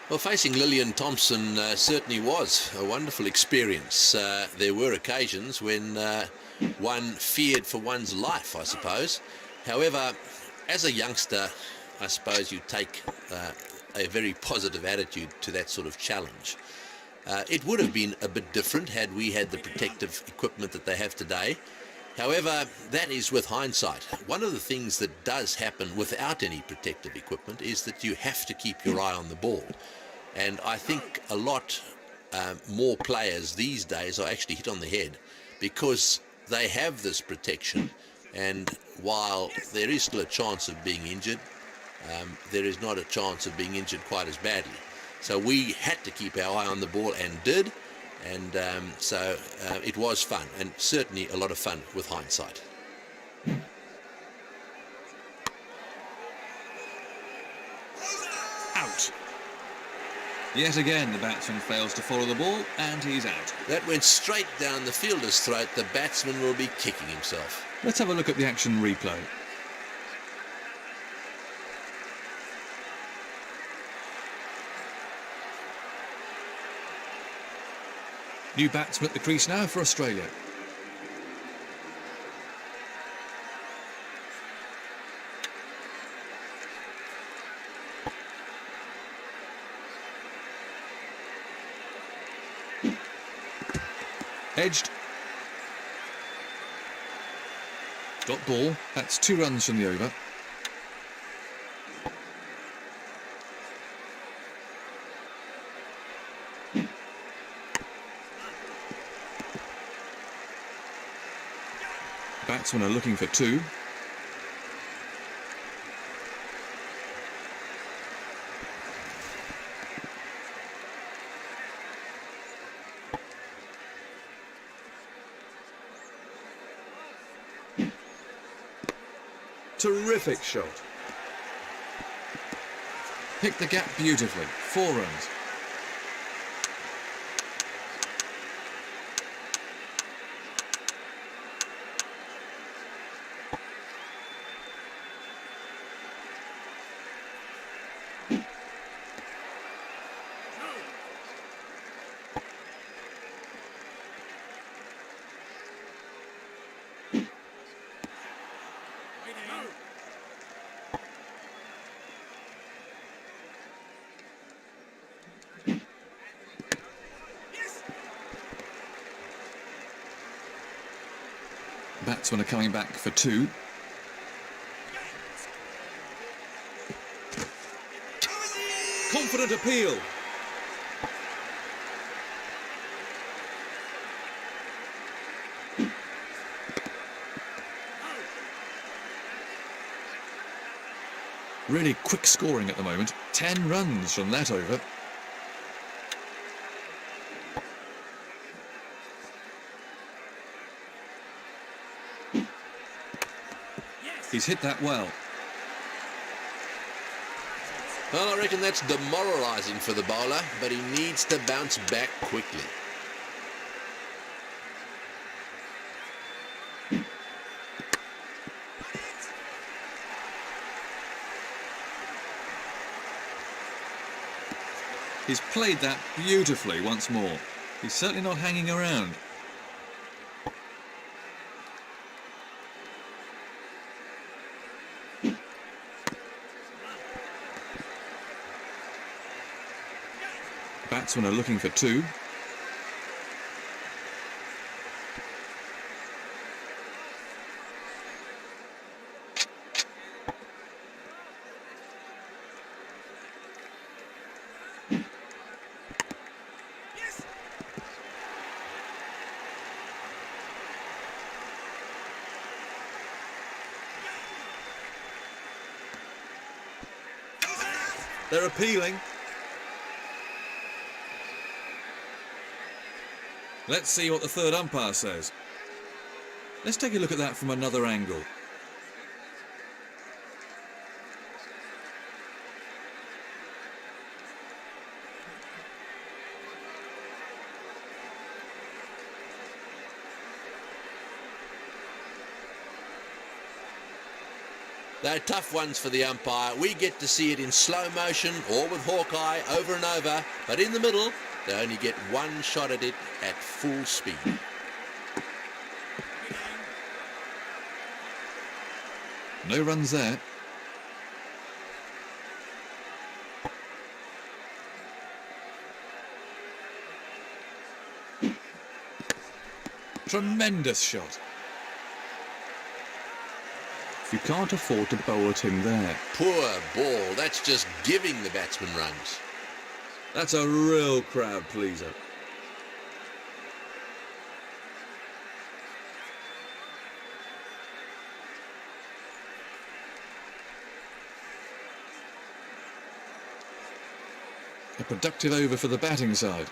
Well, facing Lillian Thompson certainly was a wonderful experience. There were occasions when one feared for one's life, I suppose. However, as a youngster, I suppose you take a very positive attitude to that sort of challenge. It would have been a bit different had we had the protective equipment that they have today. However, that is with hindsight. One of the things that does happen without any protective equipment is that you have to keep your eye on the ball. And I think a lot more players these days are actually hit on the head because they have this protection. And while there is still a chance of being injured, there is not a chance of being injured quite as badly. So we had to keep our eye on the ball and did. And so it was fun, and certainly a lot of fun with hindsight. Out. Yet again, the batsman fails to follow the ball, and he's out. That went straight down the fielder's throat. The batsman will be kicking himself. Let's have a look at the action replay. New batsman at the crease now for Australia. Edged. Got ball. That's 2 runs from the over. Batsmen are looking for 2. Terrific shot. Picked the gap beautifully. 4 runs. Batsmen are coming back for 2. Confident appeal. Really quick scoring at the moment. 10 runs from that over. He's hit that well. Well, I reckon that's demoralising for the bowler, but he needs to bounce back quickly. He's played that beautifully once more. He's certainly not hanging around. Batsmen are looking for two. They're appealing. Let's see what the third umpire says. Let's take a look at that from another angle. They're tough ones for the umpire. We get to see it in slow motion or with Hawkeye over and over, but in the middle, they only get one shot at it at full speed. No runs there. Tremendous shot. You can't afford to bowl at him there. Poor ball. That's just giving the batsman runs. That's a real crowd pleaser. A productive over for the batting side.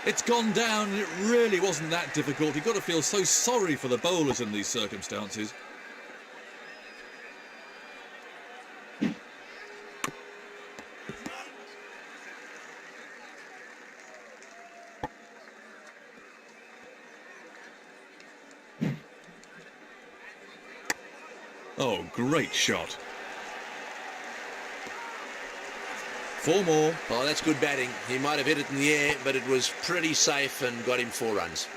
It's gone down and it really wasn't that difficult. You've got to feel so sorry for the bowlers in these circumstances. Oh, great shot. 4 more. Oh, that's good batting. He might have hit it in the air, but it was pretty safe and got him 4 runs.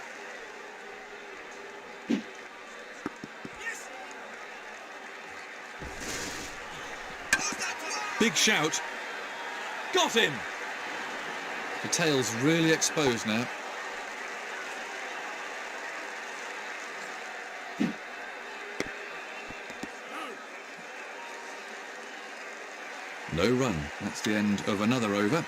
Big shout. Got him! The tail's really exposed now. No run. That's the end of another over.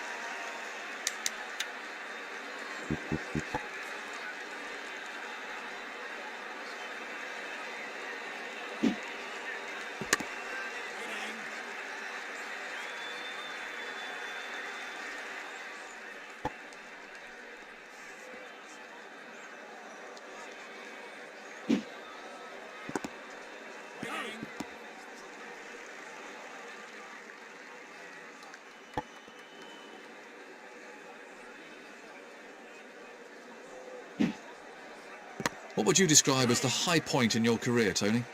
What would you describe as the high point in your career, Tony?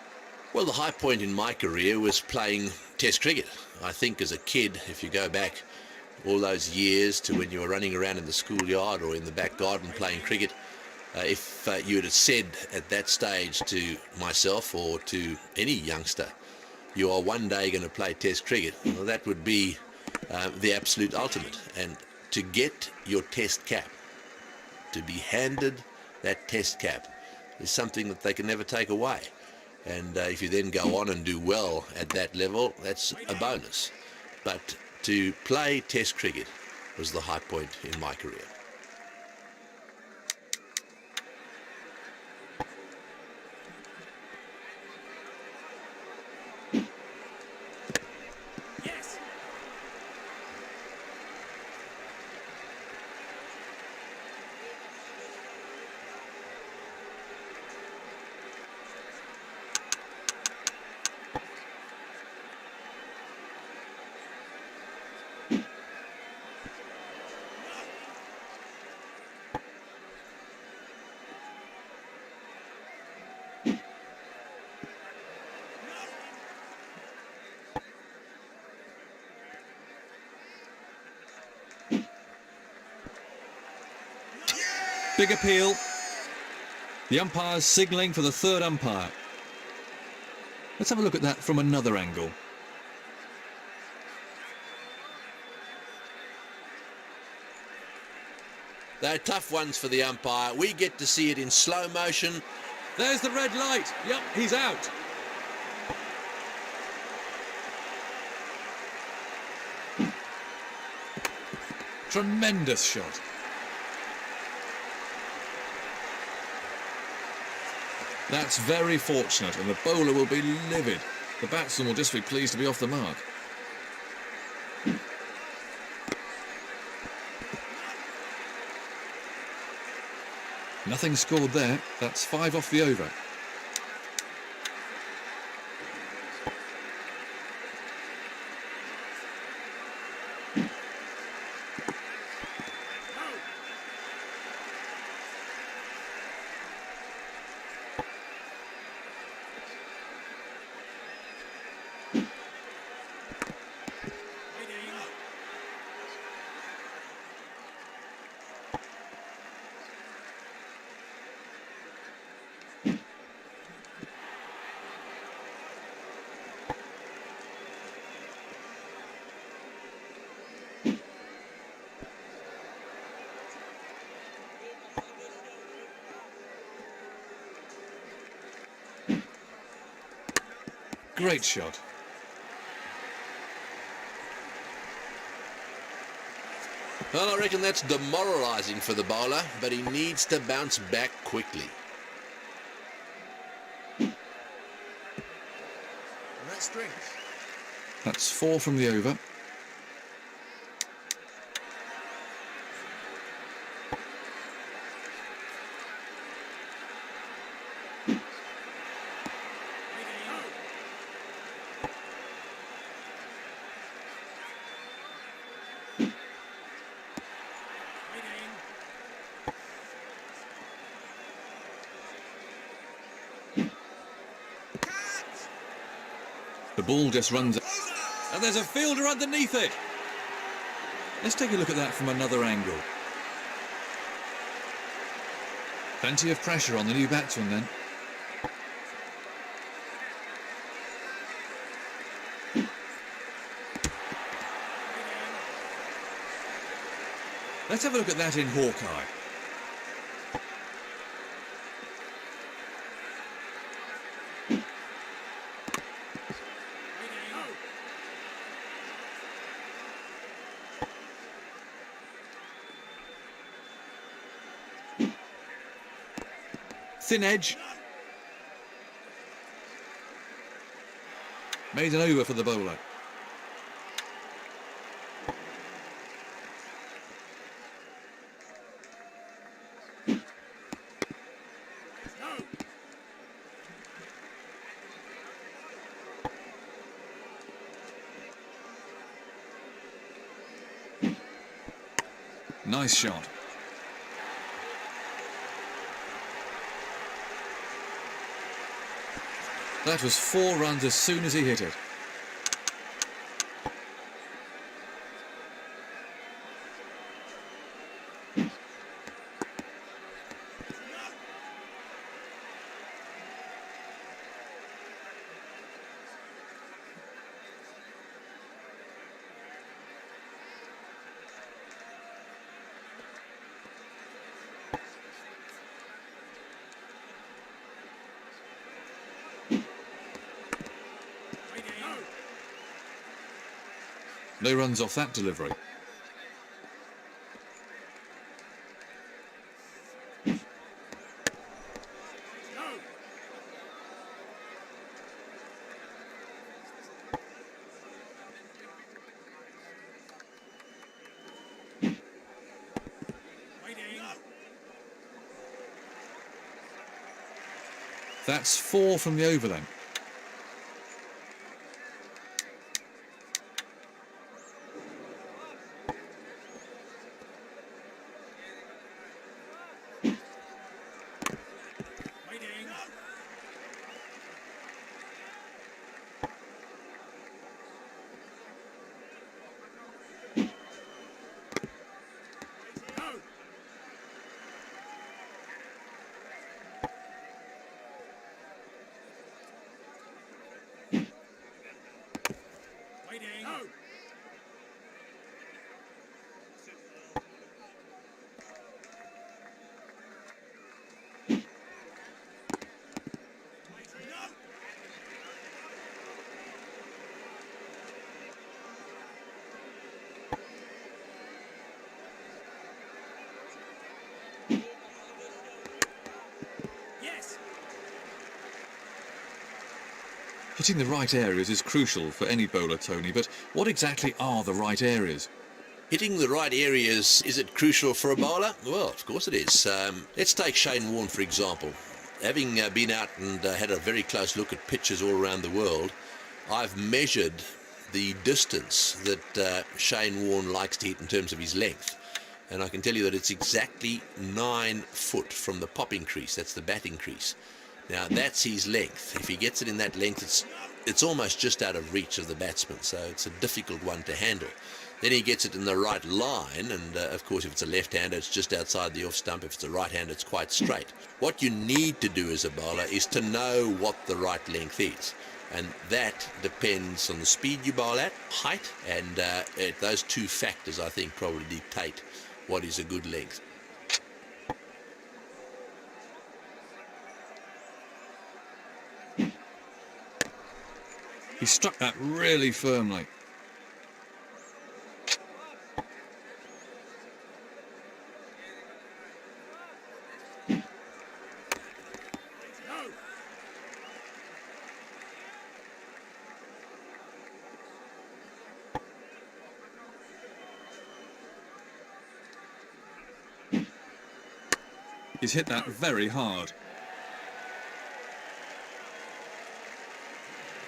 Well, the high point in my career was playing Test cricket. I think as a kid, if you go back all those years to when you were running around in the schoolyard or in the back garden playing cricket, if you had said at that stage to myself or to any youngster, you are one day going to play Test cricket, well, that would be the absolute ultimate. And to get your test cap, to be handed that test cap, is something that they can never take away. And if you then go on and do well at that level, that's a bonus. But to play Test cricket was the high point in my career. Yes. Big appeal. The umpire's signalling for the third umpire. Let's have a look at that from another angle. They're tough ones for the umpire. We get to see it in slow motion. There's the red light. Yep, he's out. Tremendous shot. That's very fortunate, and the bowler will be livid. The batsman will just be pleased to be off the mark. Nothing scored there. That's 5 off the over. Great shot. Well, I reckon that's demoralising for the bowler, but he needs to bounce back quickly. And that's strength. That's 4 from the over. The ball just runs, and there's a fielder underneath it. Let's take a look at that from another angle. Plenty of pressure on the new batsman then. Let's have a look at that in Hawkeye. Thin edge. Made an over for the bowler. Nice shot. That was 4 runs as soon as he hit it. No runs off that delivery. That's 4 from the over then. Yes. Hitting the right areas is crucial for any bowler, Tony, but what exactly are the right areas? Hitting the right areas, is it crucial for a bowler? Well, of course it is. Let's take Shane Warne, for example. Having been out and had a very close look at pitches all around the world, I've measured the distance that Shane Warne likes to hit in terms of his length. And I can tell you that it's exactly 9 foot from the popping crease. That's the batting crease. Now, that's his length. If he gets it in that length, it's almost just out of reach of the batsman, so it's a difficult one to handle. Then he gets it in the right line, and of course, if it's a left-hander, it's just outside the off stump. If it's a right-hander, it's quite straight. What you need to do as a bowler is to know what the right length is, and that depends on the speed you bowl at, height, and those two factors, I think, probably dictate what is a good length. He struck that really firmly. He's hit that very hard.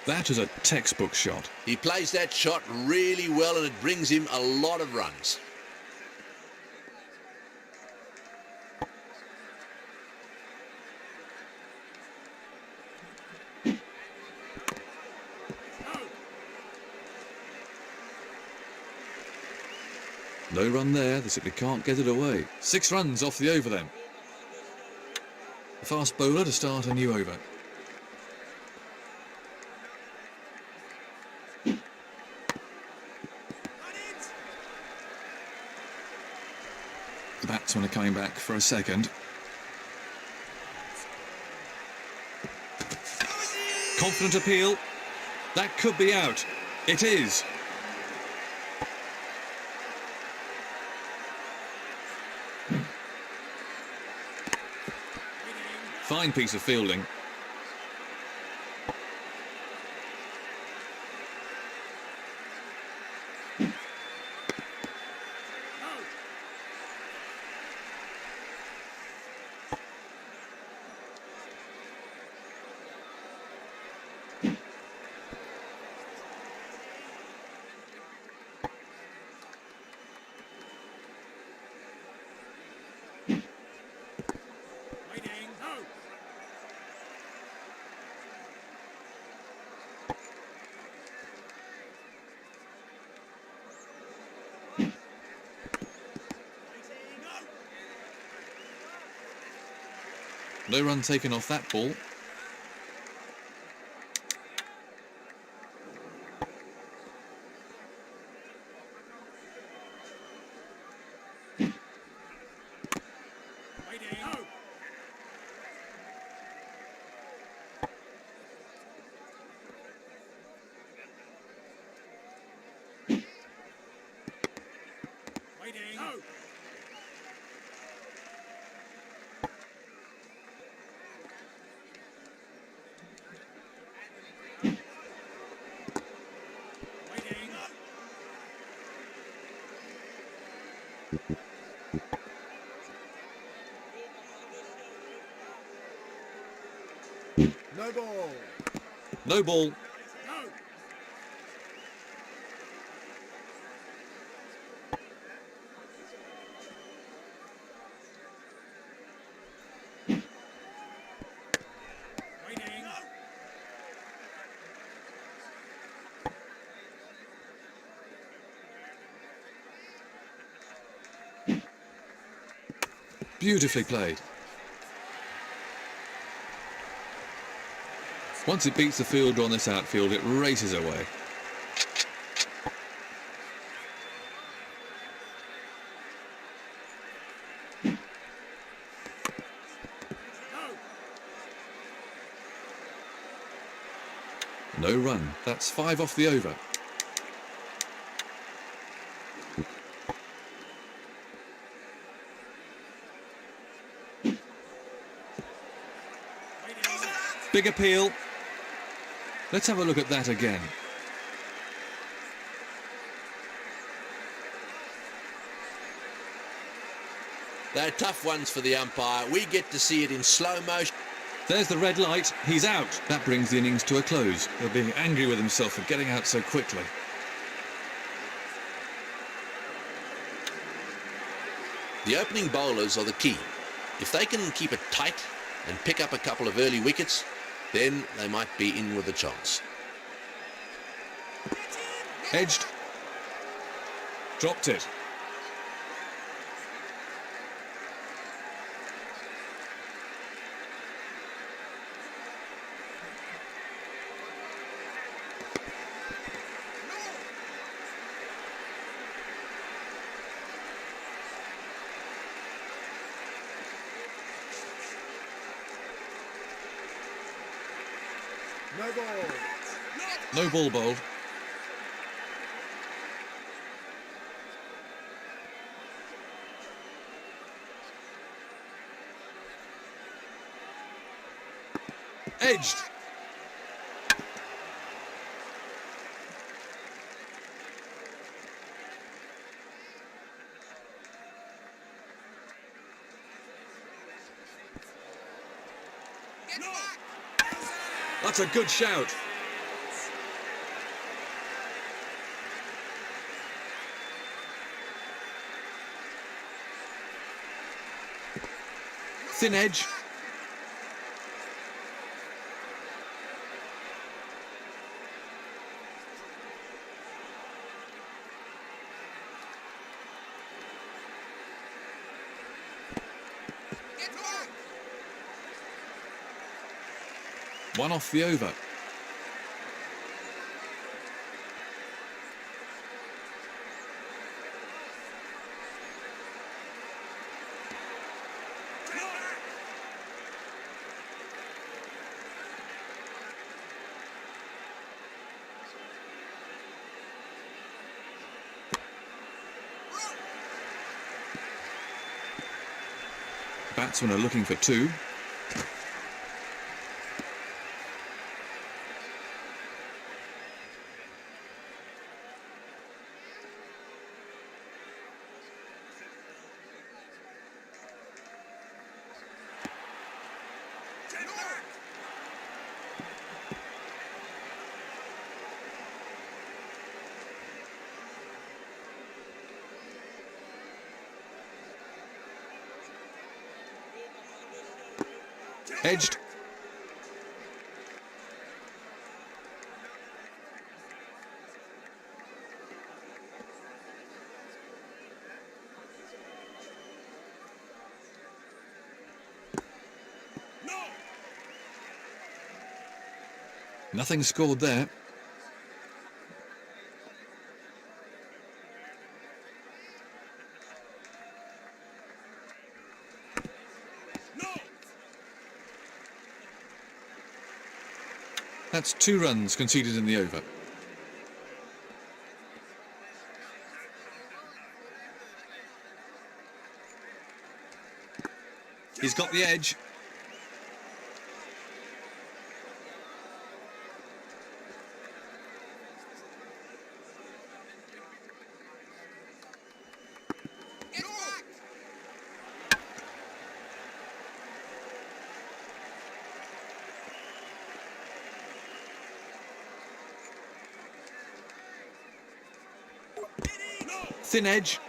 That is a textbook shot. He plays that shot really well, and it brings him a lot of runs. No run there, they simply can't get it away. 6 runs off the over then. The fast bowler to start a new over. The batsmen are coming back for a second. Confident appeal. That could be out. It is. Fine piece of fielding. No run taken off that ball. No ball. No ball. No. Waiting. Beautifully played. Once it beats the fielder on this outfield, it races away. No. No run. That's 5 off the over. Big appeal. Let's have a look at that again. They're tough ones for the umpire. We get to see it in slow motion. There's the red light. He's out. That brings the innings to a close. He'll be angry with himself for getting out so quickly. The opening bowlers are the key. If they can keep it tight and pick up a couple of early wickets, then they might be in with a chance. Edged. Dropped it. No ball. No ball bowled. Edged. That's a good shout. Thin edge. One off the over. Batsmen are looking for 2. Edged. Nothing scored there. That's 2 runs conceded in the over. He's got the edge. Thin edge.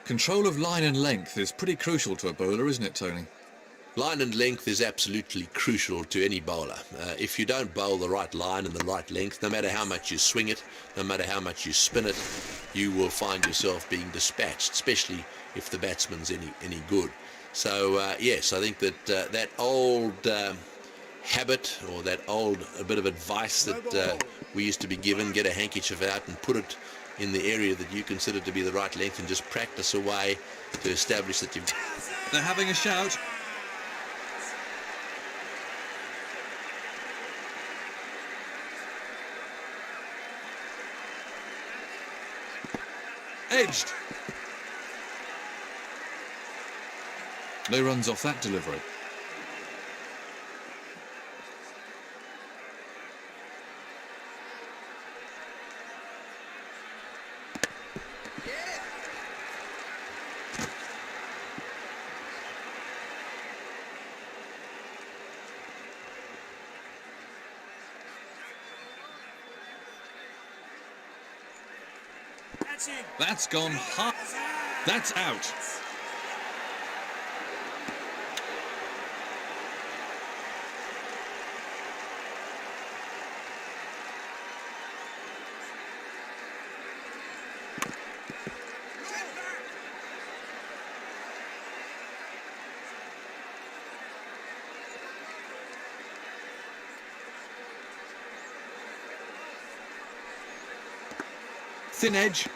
Control of line and length is pretty crucial to a bowler, isn't it, Tony? Line and length is absolutely crucial to any bowler. If you don't bowl the right line and the right length, no matter how much you swing it, no matter how much you spin it, you will find yourself being dispatched, especially if the batsman's any good. So yes, I think that that old habit, or that old bit of advice that we used to be given, get a handkerchief out and put it in the area that you consider to be the right length and just practice away to establish that you've... They're having a shout. Edged. No runs off that delivery. That's gone high. That's out. Thin edge.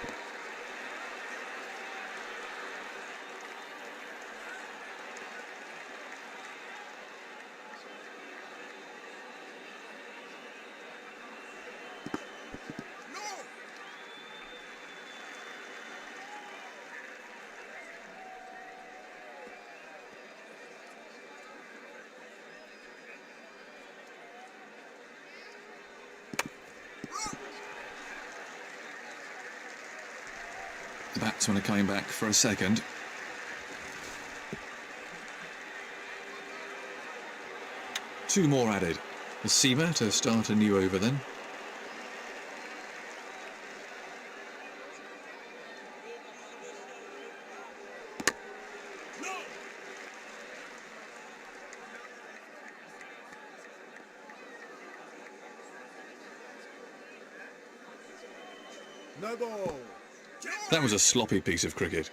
The batsmen are coming back for a second. Two more added. The seamer to start a new over then. No ball. That was a sloppy piece of cricket.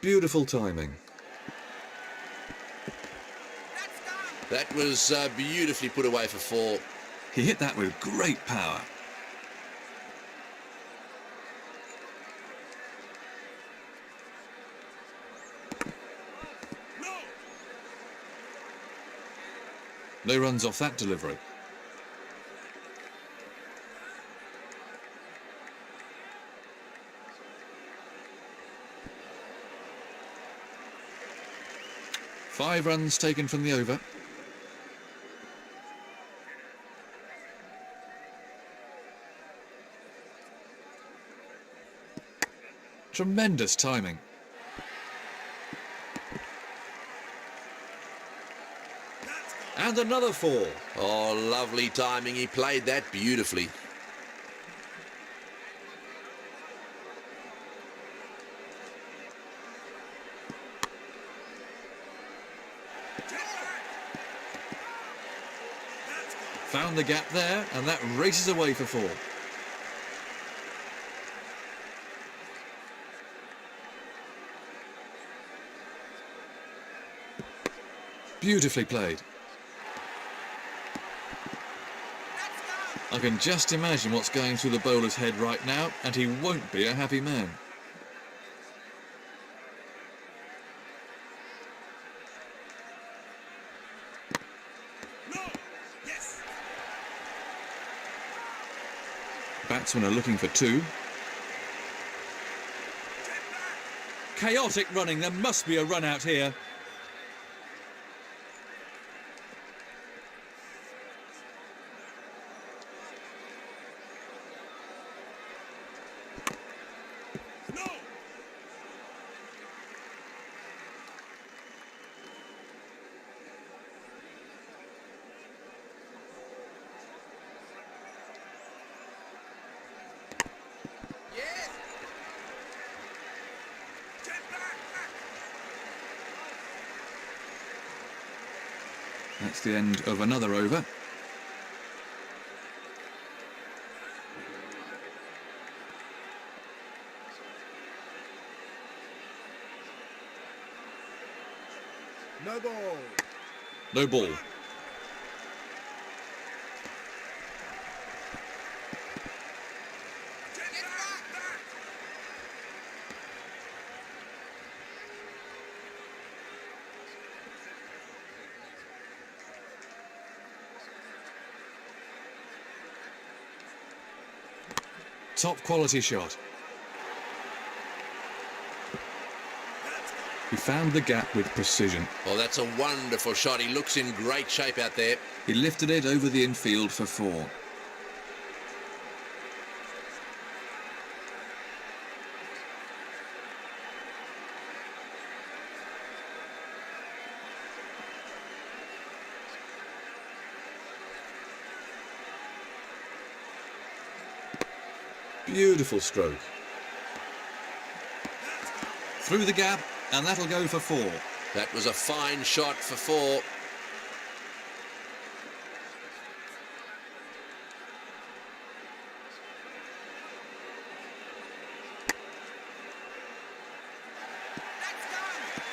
Beautiful timing. That was beautifully put away for four. He hit that with great power. No runs off that delivery. Five runs taken from the over. Tremendous timing. And another four. Oh, lovely timing. He played that beautifully. Found the gap there, and that races away for four. Beautifully played. I can just imagine what's going through the bowler's head right now, and he won't be a happy man. No. Yes. Batsmen are looking for 2. Chaotic running, there must be a run out here. No. Yes. Get back. That's the end of another over. No ball. No ball. Get back. Top quality shot. He found the gap with precision. Well, that's a wonderful shot. He looks in great shape out there. He lifted it over the infield for 4. Beautiful stroke. Through the gap, and that'll go for 4. That was a fine shot for 4.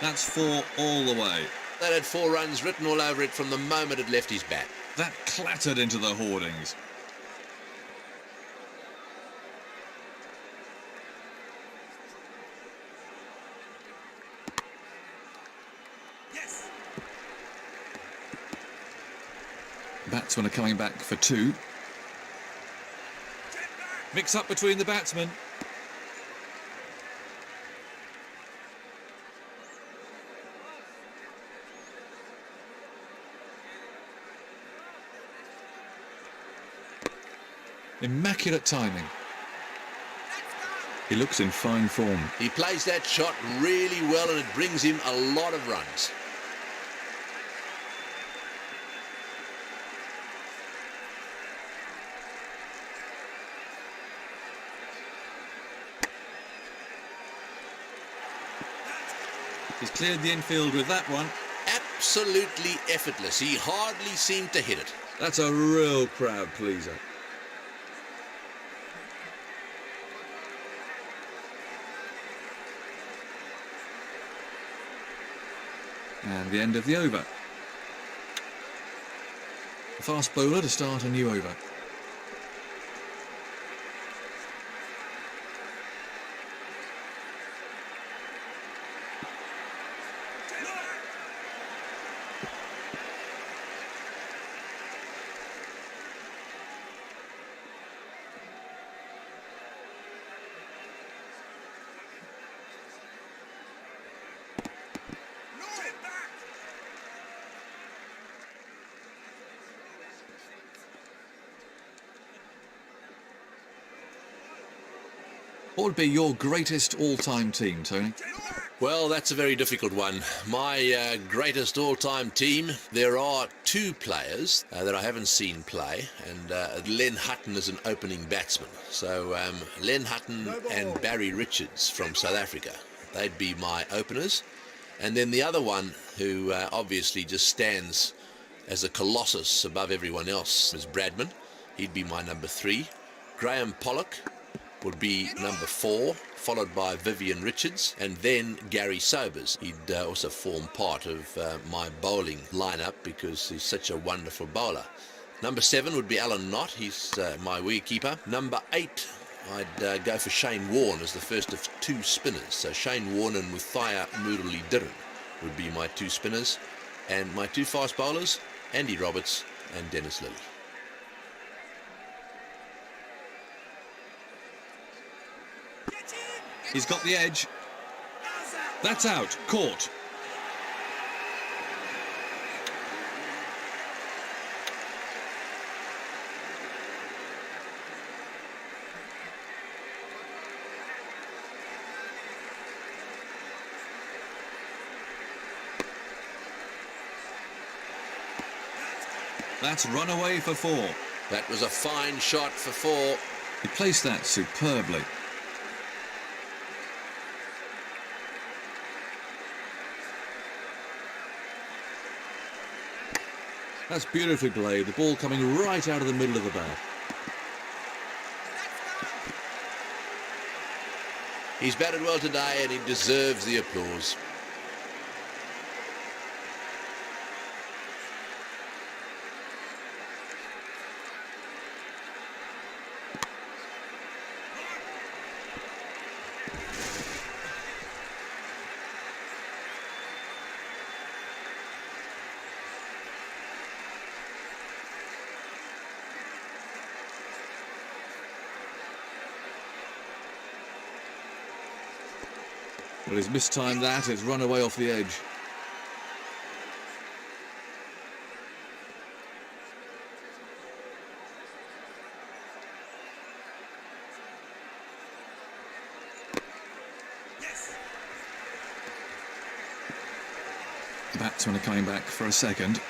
That's 4 all the way. That had 4 runs written all over it from the moment it left his bat. That clattered into the hoardings. Yes. Batsmen are coming back for 2. Get back. Mix up between the batsmen. Immaculate timing. He looks in fine form. He plays that shot really well and it brings him a lot of runs. He's cleared the infield with that one. Absolutely effortless. He hardly seemed to hit it. That's a real crowd pleaser. And the end of the over. The fast bowler to start a new over. What would be your greatest all-time team, Tony? Well, that's a very difficult one. My greatest all-time team, there are 2 players that I haven't seen play, and Len Hutton is an opening batsman. So Len Hutton and Barry Richards from South Africa, they'd be my openers. And then the other one, who obviously just stands as a colossus above everyone else, is Bradman. He'd be my number 3. Graham Pollock would be number 4, followed by Vivian Richards, and then Gary Sobers. He'd also form part of my bowling lineup because he's such a wonderful bowler. Number 7 would be Alan Knott. He's my wicketkeeper. Number 8, I'd go for Shane Warne as the first of 2 spinners. So Shane Warne and Muthaya Murali Dhiran would be my 2 spinners. And my 2 fast bowlers, Andy Roberts and Dennis Lilly. He's got the edge. That's out. Caught. That's run away for 4. That was a fine shot for 4. He placed that superbly. That's beautifully played. The ball coming right out of the middle of the bat. He's batted well today and he deserves the applause. But he's mistimed that. It's run away off the edge. The batsmen are coming back for a second.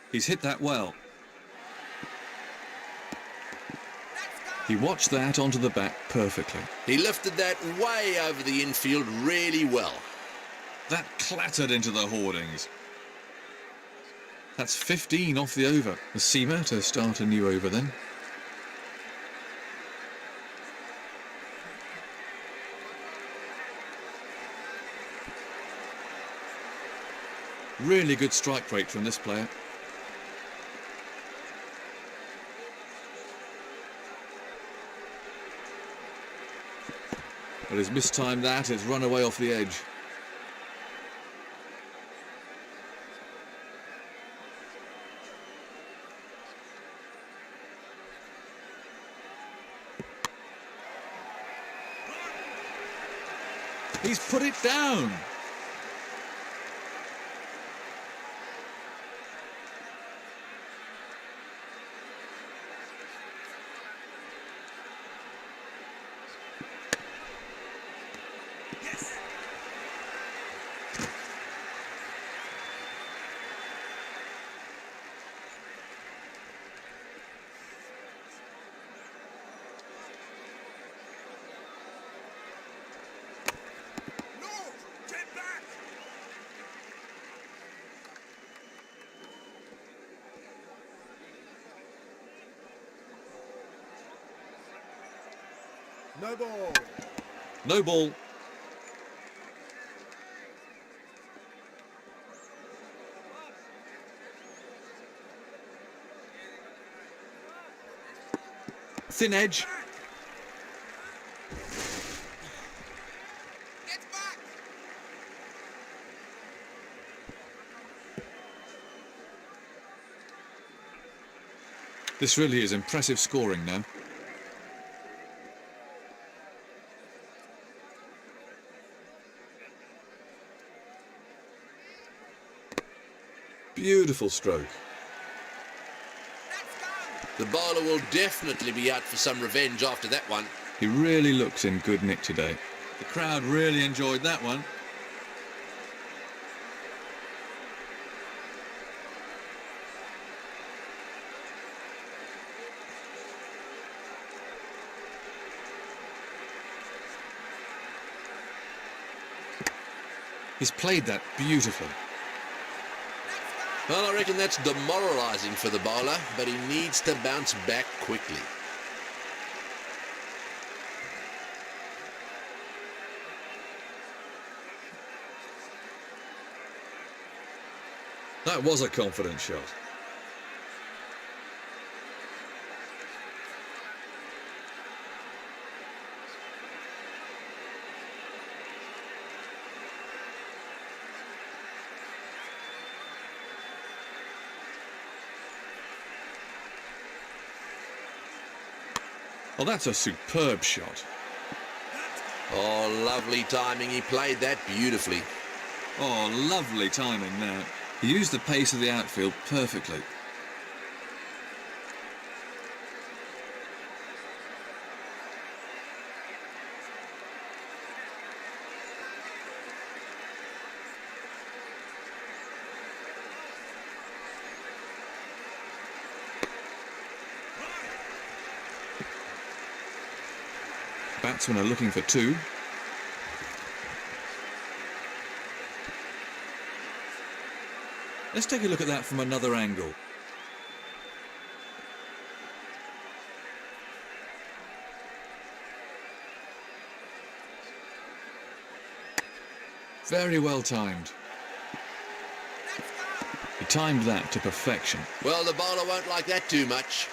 He's hit that well. He watched that onto the bat perfectly. He lifted that way over the infield really well. That clattered into the hoardings. That's 15 off the over. The seamer to start a new over then. Really good strike rate from this player. But he's mistimed that. It's run away off the edge. He's put it down. No ball. No ball. Thin edge. Get back. This really is impressive scoring now. Beautiful stroke. The bowler will definitely be out for some revenge after that one. He really looks in good nick today. The crowd really enjoyed that one. He's played that beautifully. Well, I reckon that's demoralising for the bowler, but he needs to bounce back quickly. That was a confident shot. Well, that's a superb shot. Oh, lovely timing. He played that beautifully. Oh, lovely timing there. He used the pace of the outfield perfectly. Batsmen are looking for two. Let's take a look at that from another angle. Very well timed. He timed that to perfection. Well, the bowler won't like that too much.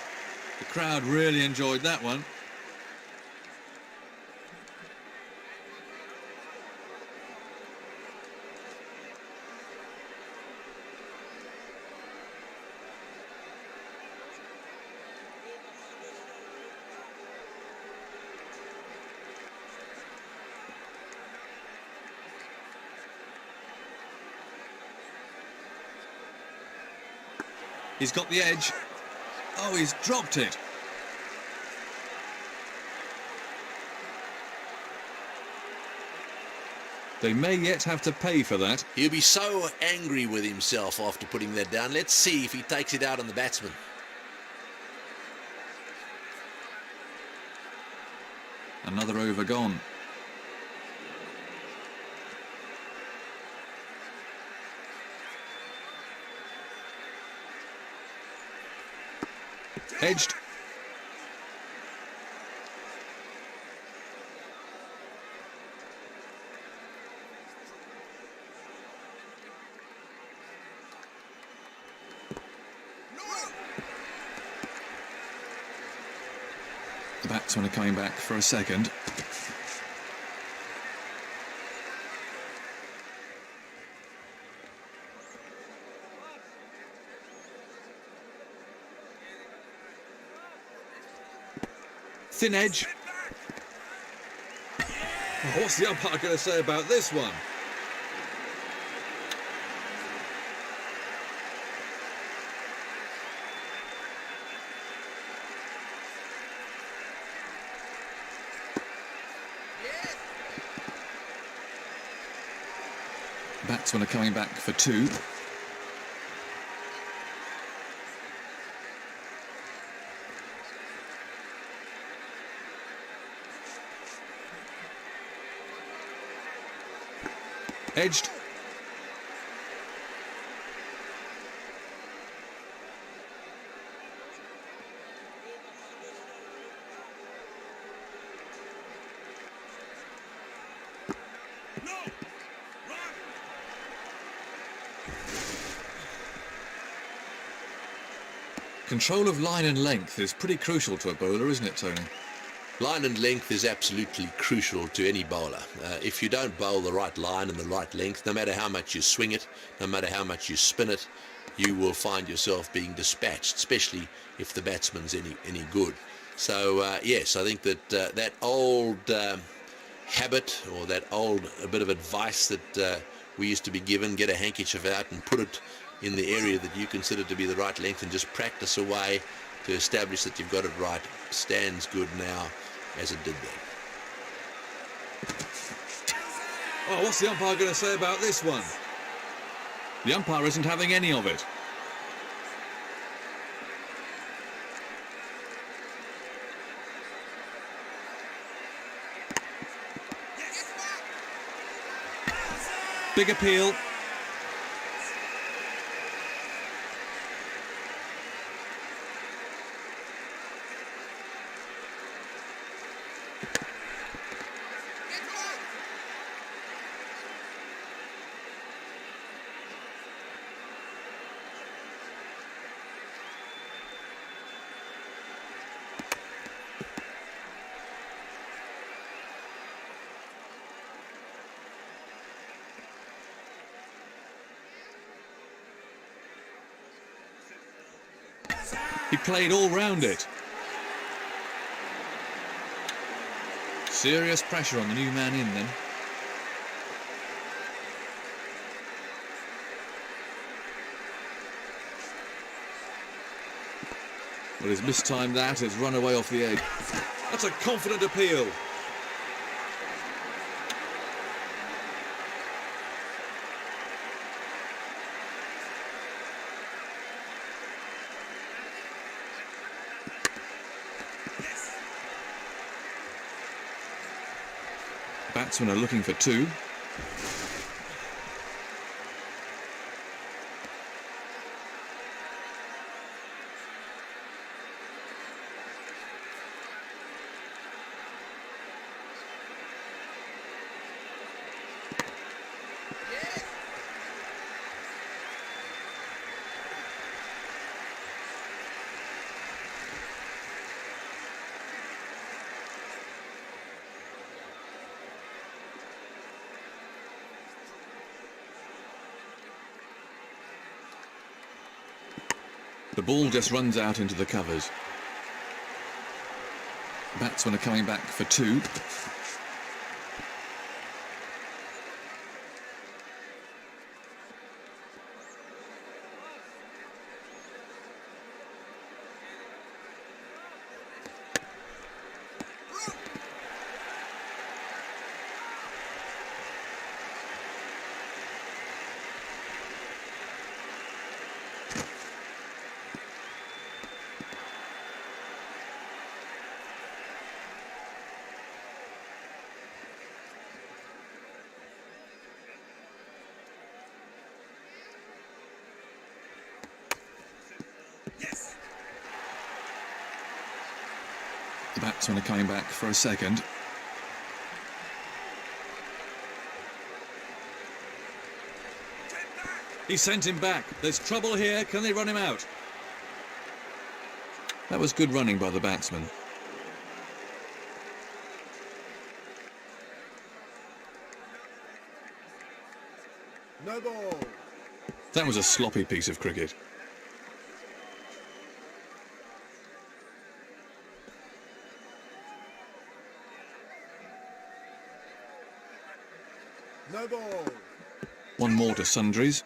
The crowd really enjoyed that one. He's got the edge. Oh, he's dropped it. They may yet have to pay for that. He'll be so angry with himself after putting that down. Let's see if he takes it out on the batsman. Another over gone. Edged. The batsmen are coming back for a second. Thin edge. Oh, what's the umpire going to say about this one? Batsmen are coming back for two. Edged. Control of line and length is pretty crucial to a bowler, isn't it, Tony? Line and length is absolutely crucial to any bowler. If you don't bowl the right line and the right length, no matter how much you swing it, no matter how much you spin it, you will find yourself being dispatched, especially if the batsman's any good. So, yes, I think that that old habit or that old bit of advice that we used to be given, get a handkerchief out and put it in the area that you consider to be the right length and just practice away to establish that you've got it right, stands good now as it did then. Oh, what's the umpire going to say about this one? The umpire isn't having any of it. Big appeal. He played all round it. Serious pressure on the new man in then. Well, he's mistimed that. It's run away off the edge. That's a confident appeal. Batsmen are looking for two. The ball just runs out into the covers. Batsmen are coming back for two. The batsmen are coming back for a second. He sent him back. There's trouble here. Can they run him out? That was good running by the batsman. No ball. That was a sloppy piece of cricket. No ball. One more to sundries.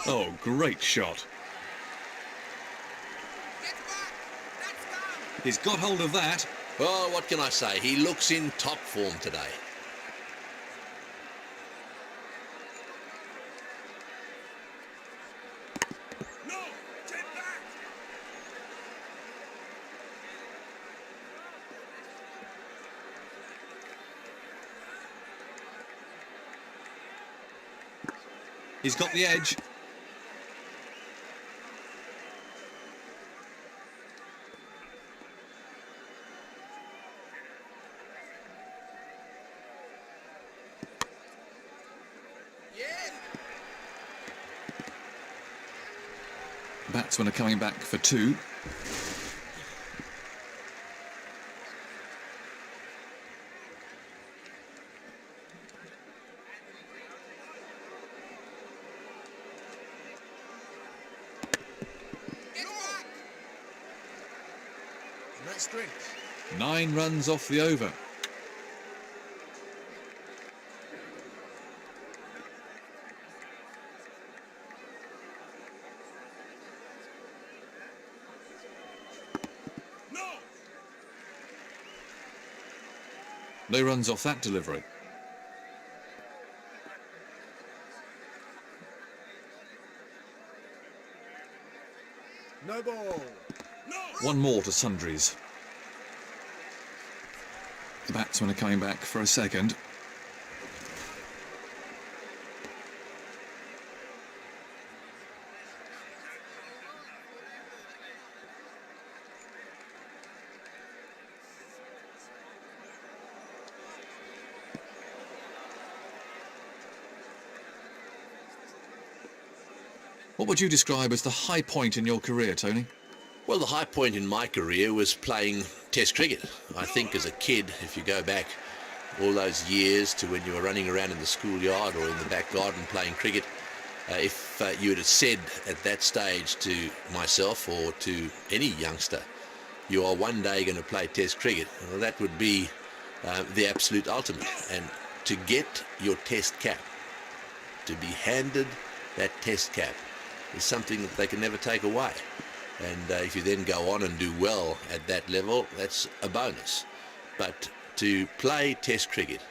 Oh, great shot. He's got hold of that. Oh, what can I say? He looks in top form today. He's got the edge. Batsmen are coming back for two. strength. 9 runs off the over. No runs off that delivery. No ball. One more to sundries. The batsmen are coming back for a second. What would you describe as the high point in your career, Tony? Well, the high point in my career was playing Test cricket. I think as a kid, if you go back all those years to when you were running around in the schoolyard or in the back garden playing cricket, if you had said at that stage to myself or to any youngster, you are one day going to play Test cricket, well, that would be the absolute ultimate. And to get your Test cap, to be handed that Test cap, is something that they can never take away. And if you then go on and do well at that level, that's a bonus. But to play Test cricket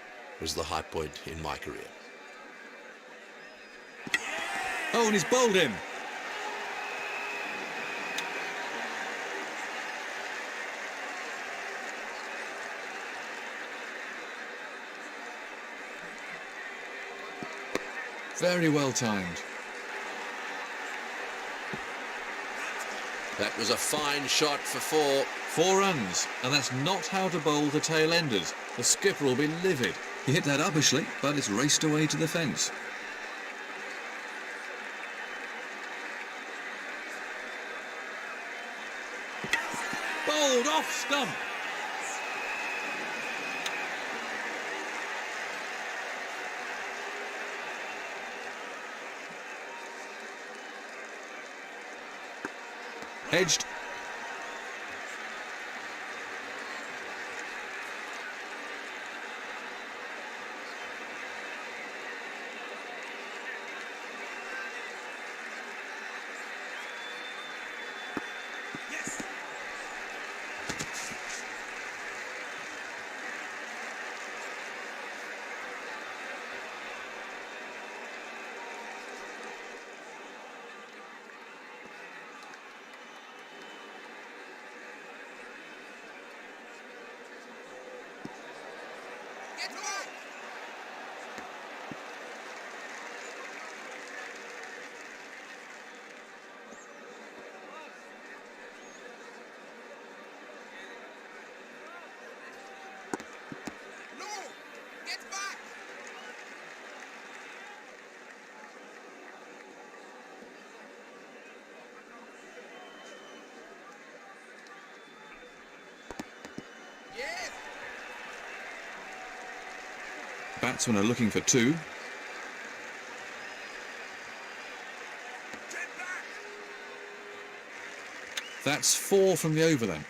was the high point in my career. Oh, and he's bowled him. Very well timed. That was a fine shot for 4. 4 runs, and that's not how to bowl the tail enders. The skipper will be livid. He hit that uppishly, but it's raced away to the fence. Bowled off stump. Edged. Batsmen are looking for 2. That's 4 from the over then.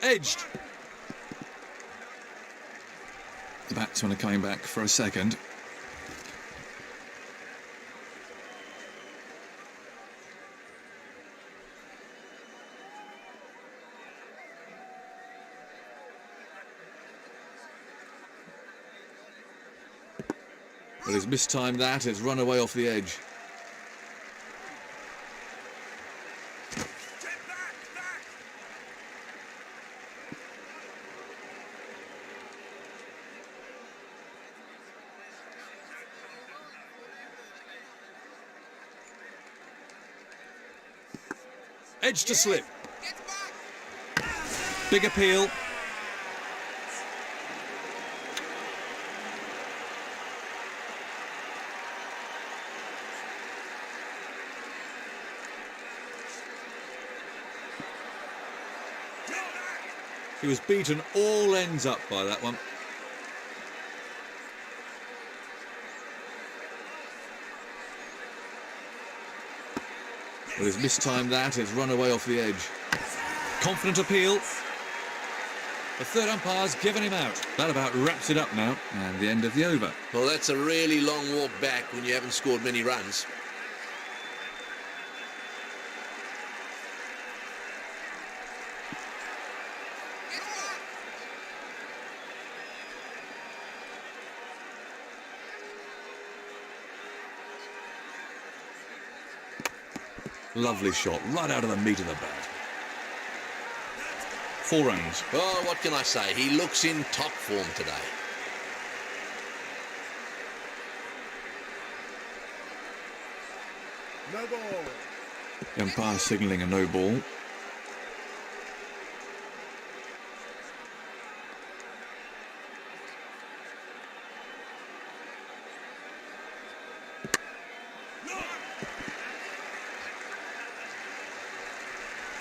Edged. The batsmen are coming back for a second. But he's mistimed that, it's run away off the edge. Edge to slip. Big appeal. He was beaten all ends up by that one. But he's mistimed that, it's run away off the edge. Confident appeal. The third umpire's given him out. That about wraps it up now, and the end of the over. Well, that's a really long walk back when you haven't scored many runs. Lovely shot, right out of the meat of the bat. 4 runs. Oh, what can I say? He looks in top form today. No ball. The umpire signalling a no ball.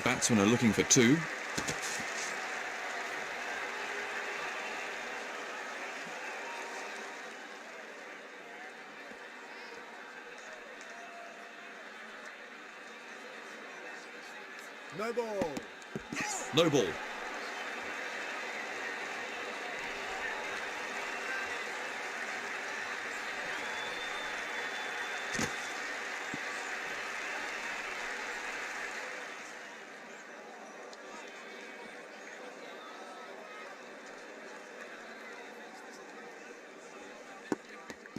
Batsmen are looking for 2. No ball. No ball.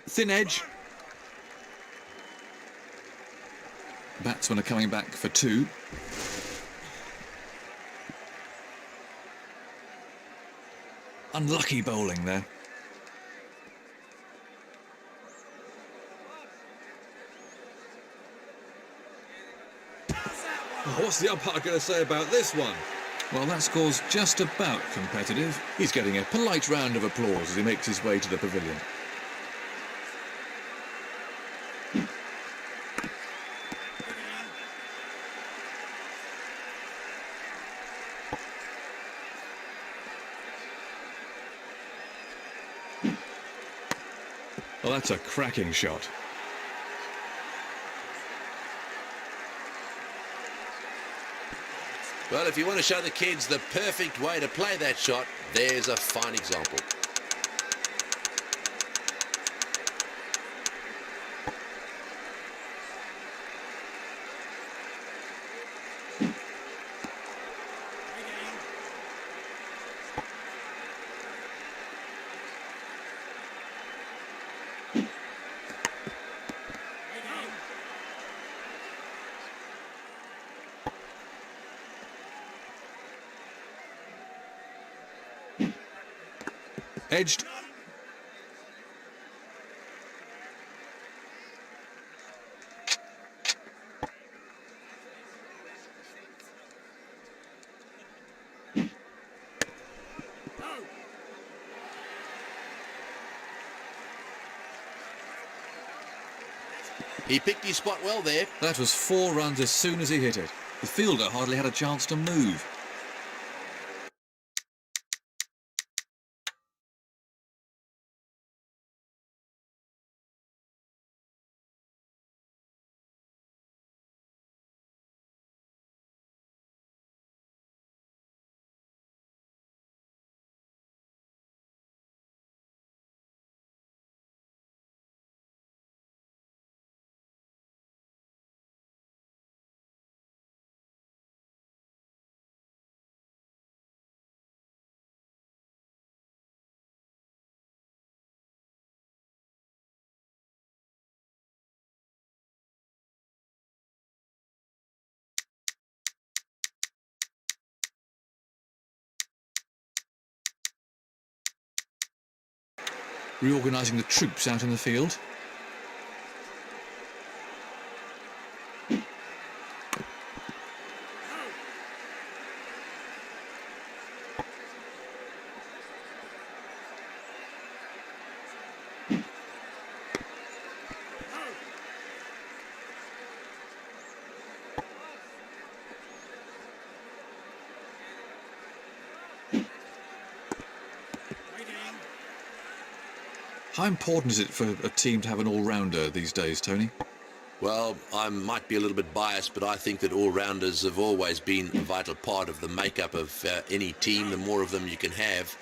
Thin edge. Batsmen are coming back for 2. Unlucky bowling there. What's the umpire going to say about this one? Well, that score's just about competitive. He's getting a polite round of applause as he makes his way to the pavilion. Well, that's a cracking shot. Well, if you want to show the kids the perfect way to play that shot, there's a fine example. Edged. He picked his spot well there. That was 4 runs as soon as he hit it. The fielder hardly had a chance to move. Reorganising the troops out in the field. How important is it for a team to have an all-rounder these days, Tony? Well, I might be a little bit biased, but I think that all-rounders have always been a vital part of the makeup of any team. The more of them you can have,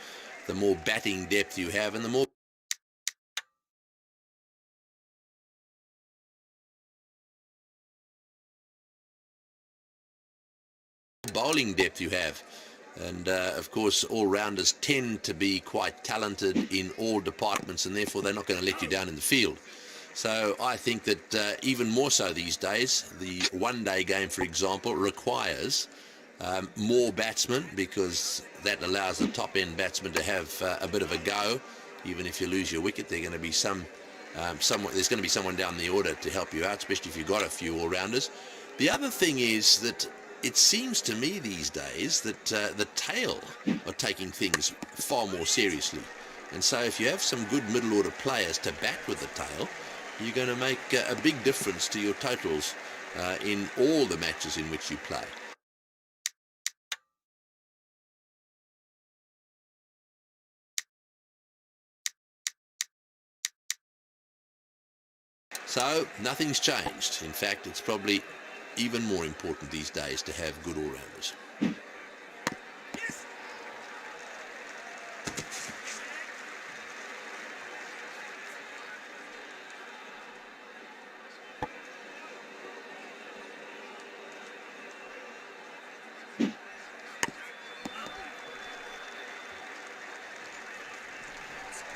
the more batting depth you have, and the more bowling depth you have. And of course, all-rounders tend to be quite talented in all departments, and therefore they're not going to let you down in the field. So I think that even more so these days, the one-day game, for example, requires more batsmen, because that allows the top-end batsmen to have a bit of a go. Even if you lose your wicket, there's going to be someone down the order to help you out, especially if you've got a few all-rounders. The other thing is that it seems to me these days that the tail are taking things far more seriously. And so if you have some good middle-order players to bat with the tail, you're going to make a big difference to your totals in all the matches in which you play. So nothing's changed. In fact, it's probably even more important these days to have good all-rounders.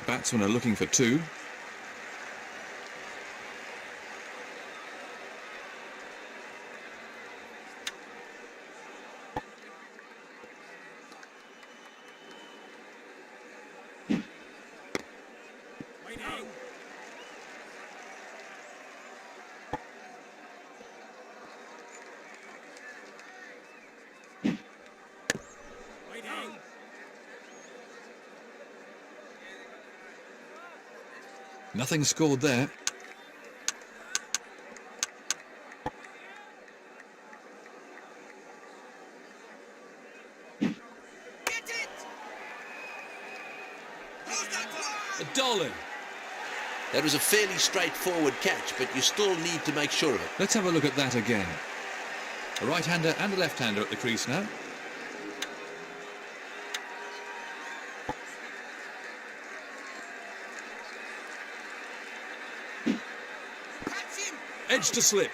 Batsmen are looking for 2. Nothing scored there. A dollar. That was a fairly straightforward catch, but you still need to make sure of it. Let's have a look at that again. A right-hander and a left-hander at the crease now. Edge to slip.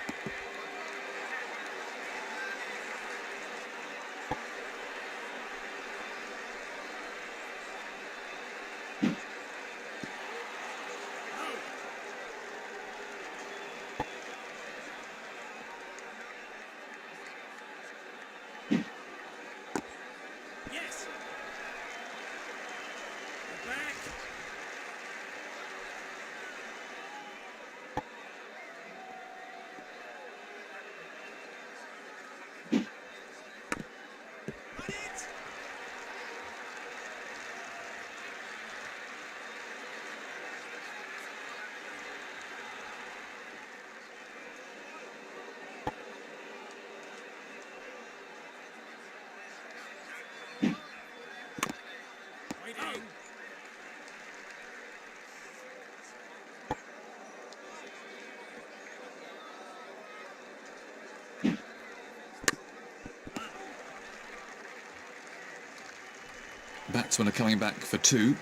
Batsmen are coming back for 2.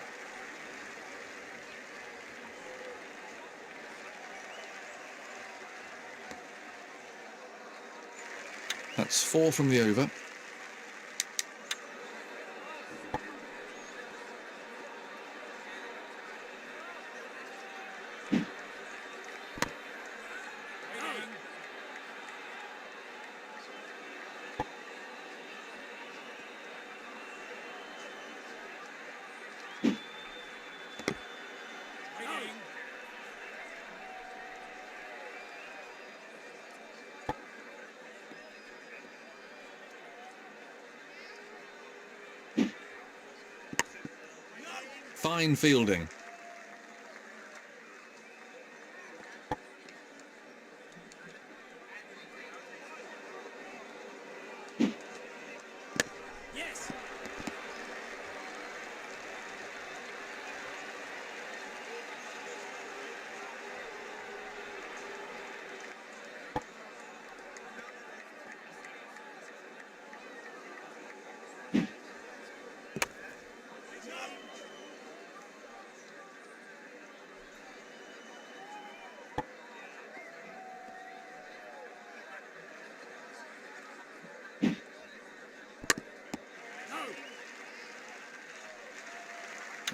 That's 4 from the over. Fine fielding.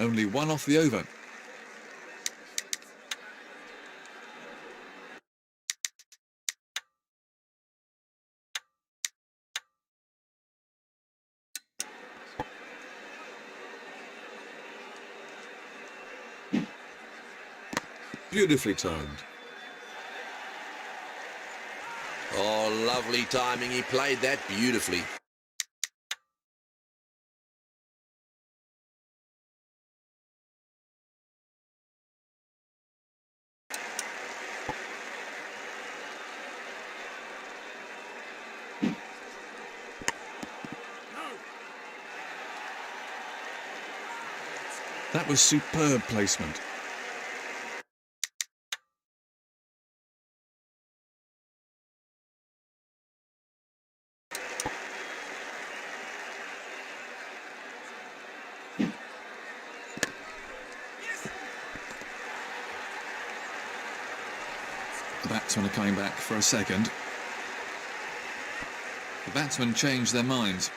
Only one off the over. Beautifully timed. Oh, lovely timing. He played that beautifully. That was superb placement. The batsmen are coming back for a second. The batsmen changed their minds.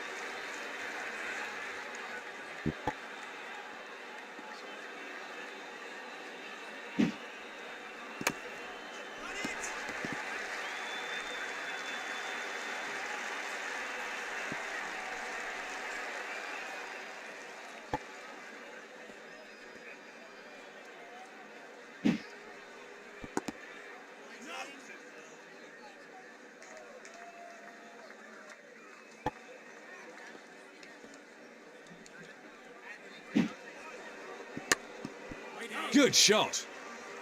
Good shot.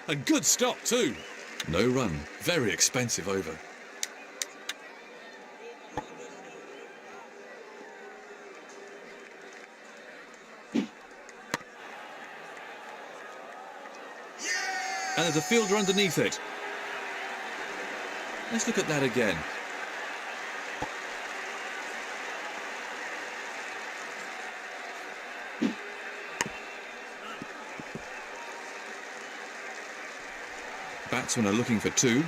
A good stop too. No run. Very expensive over. And there's a fielder underneath it. Let's look at that again. Batsmen are looking for two.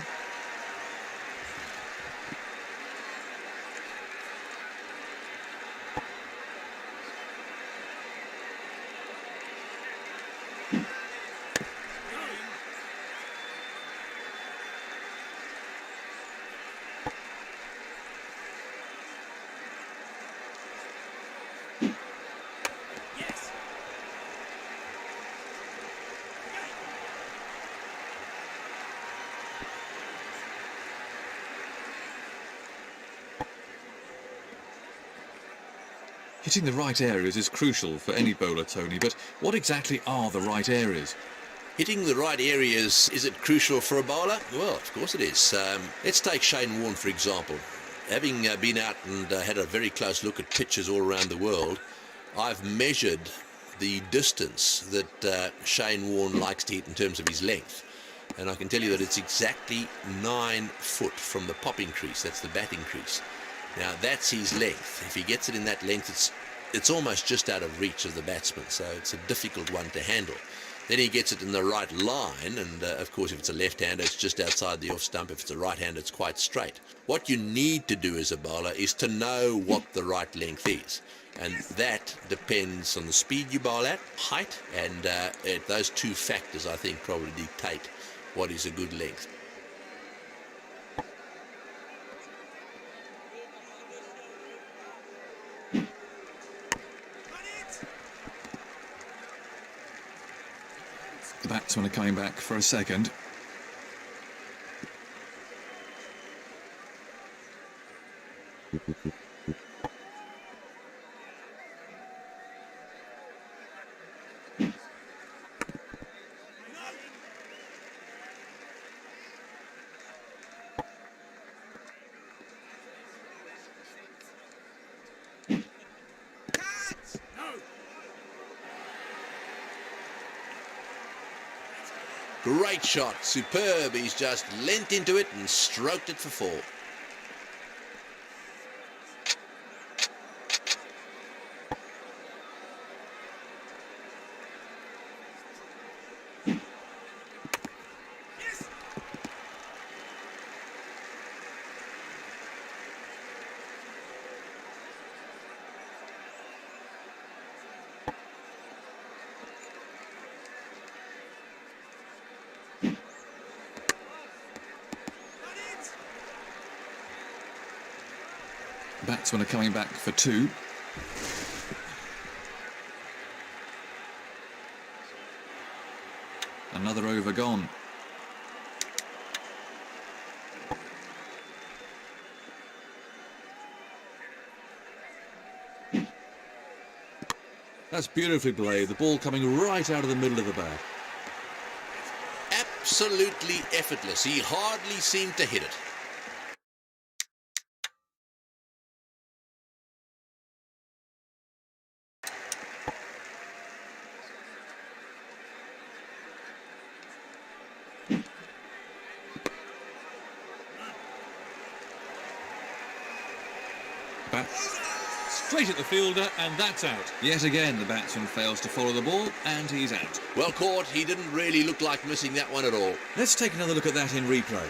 Hitting the right areas is crucial for any bowler, Tony, but what exactly are the right areas? Hitting the right areas, is it crucial for a bowler? Well, of course it is. Let's take Shane Warne, for example. Having been out and had a very close look at pitches all around the world, I've measured the distance that Shane Warne likes to hit in terms of his length. And I can tell you that it's exactly 9 foot from the popping crease. That's the batting crease. Now, that's his length. If he gets it in that length, it's almost just out of reach of the batsman, so it's a difficult one to handle. Then he gets it in the right line, and of course, if it's a left-hander, it's just outside the off-stump. If it's a right-hander, it's quite straight. What you need to do as a bowler is to know what the right length is, and that depends on the speed you bowl at, height, and those two factors, I think, probably dictate what is a good length. The batsmen are coming back for a second. Great shot, superb. He's just leant into it and stroked it for 4. Batsmen are coming back for 2. Another over gone. That's beautifully played. The ball coming right out of the middle of the bat. Absolutely effortless. He hardly seemed to hit it. Bat straight at the fielder, and that's out. Yet again, the batsman fails to follow the ball, and he's out. Well caught. He didn't really look like missing that one at all. Let's take another look at that in replay.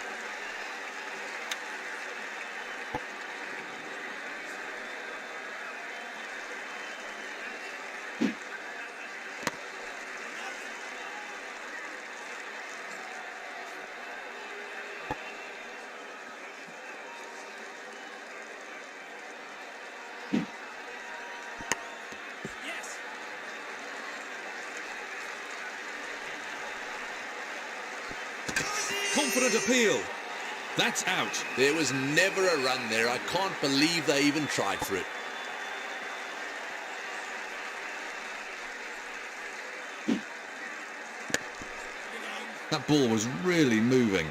Confident appeal. That's out. There was never a run there. I can't believe they even tried for it. That ball was really moving.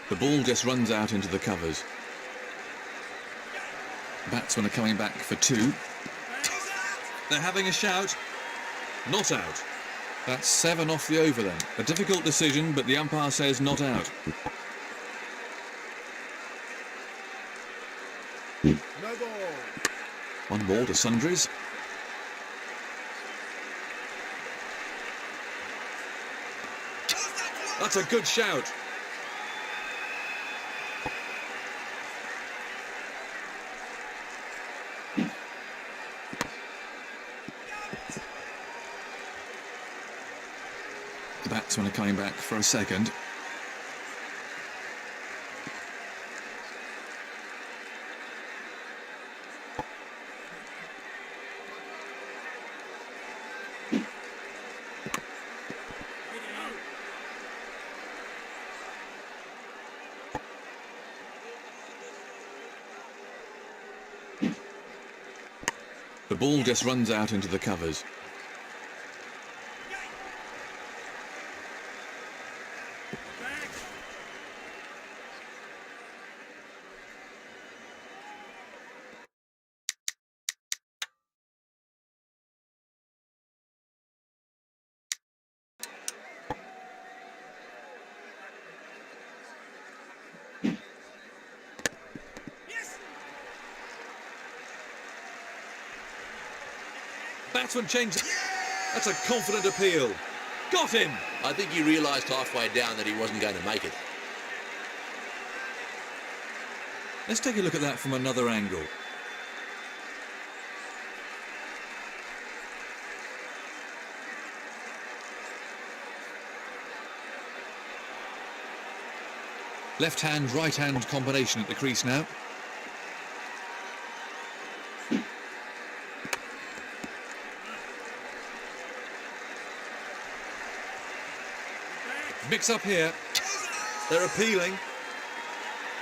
The ball just runs out into the covers. Batsmen are coming back for 2. They're having a shout. Not out. That's 7 off the over then. A difficult decision, but the umpire says not out. No ball. One more to sundries. That's a good shout. The batsmen are coming back for a second. The ball just runs out into the covers. Batsman changes. That's a confident appeal. Got him! I think he realised halfway down that he wasn't going to make it. Let's take a look at that from another angle. Left hand, right hand combination at the crease now. Mix up here. They're appealing.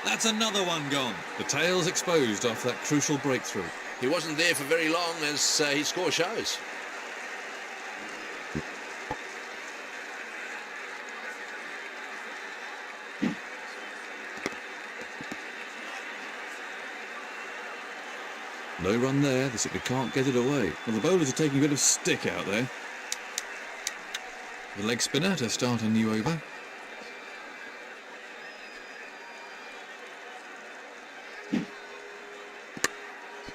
That's another one gone. The tail's exposed after that crucial breakthrough. He wasn't there for very long, as his score shows. No run there. They simply can't get it away. Well, the bowlers are taking a bit of stick out there. The leg spinner to start a new over.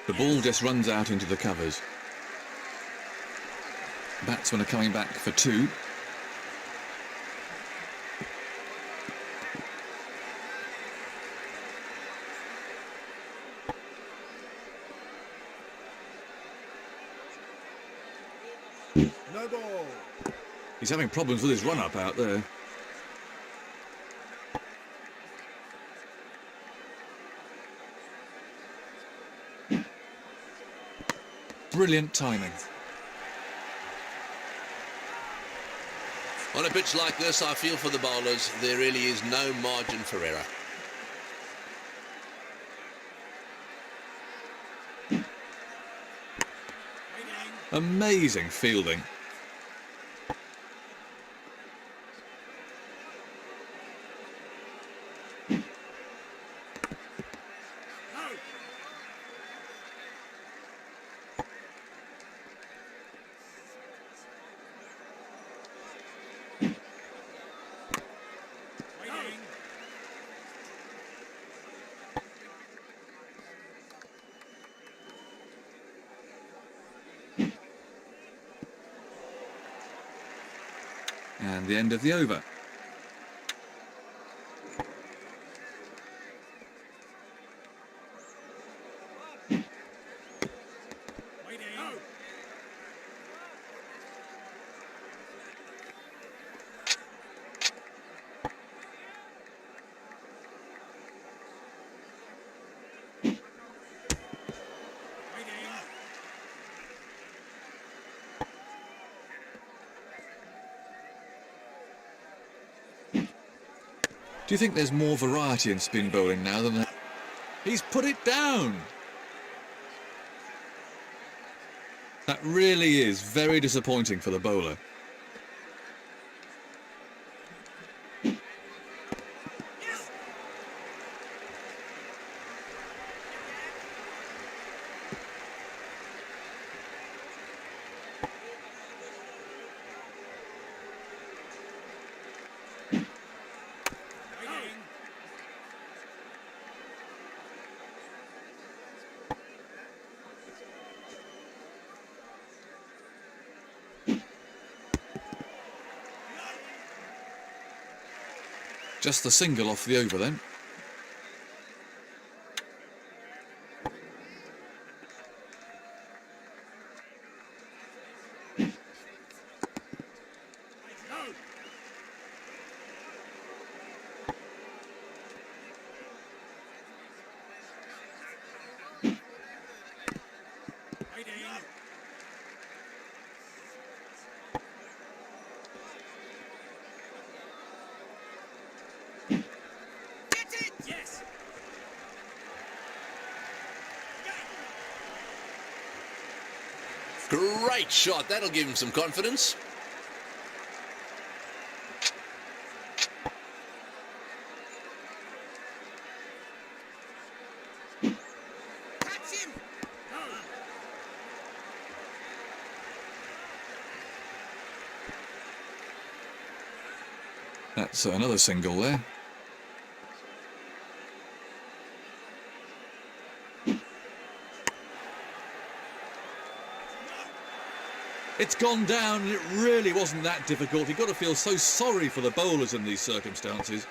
The ball just runs out into the covers. Batsmen are coming back for 2. No ball. He's having problems with his run-up out there. Brilliant timing. On a pitch like this, I feel for the bowlers, there really is no margin for error. Amazing fielding. And the end of the over. Do you think there's more variety in spin bowling now than that? He's put it down! That really is very disappointing for the bowler. Just the single off the over then. Great shot, that'll give him some confidence. That's another single there. It's gone down, and it really wasn't that difficult. You've got to feel so sorry for the bowlers in these circumstances.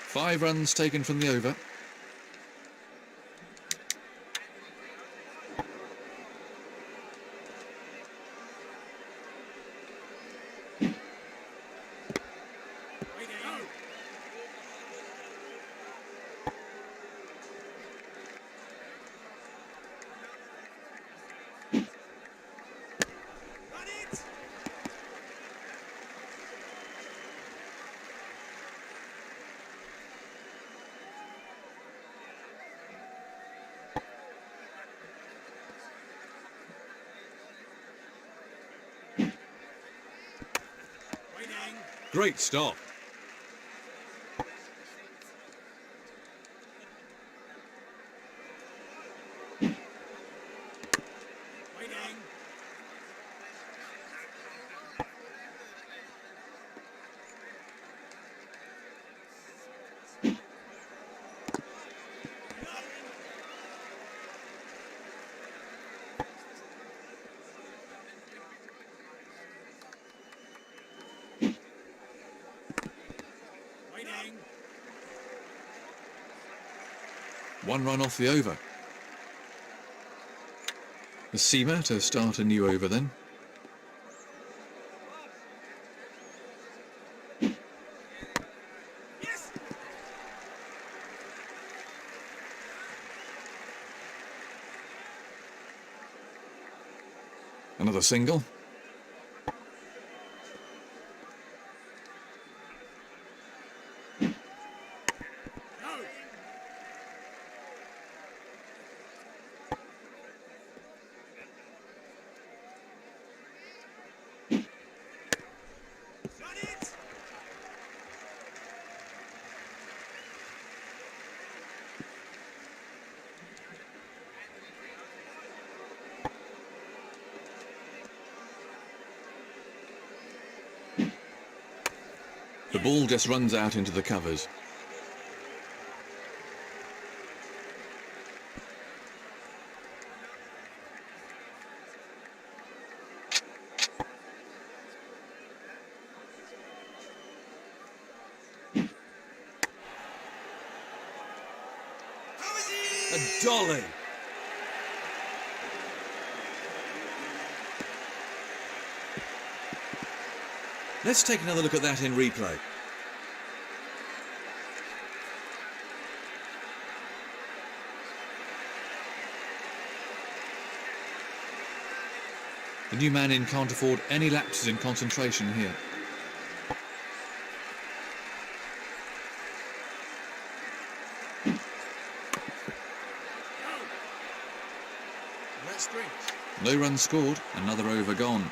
Five runs taken from the over. Great stop. 1 run off the over. The seamer to start a new over then. Another single. The ball just runs out into the covers. A dolly. Let's take another look at that in replay. The new man in can't afford any lapses in concentration here. No runs scored, another over gone.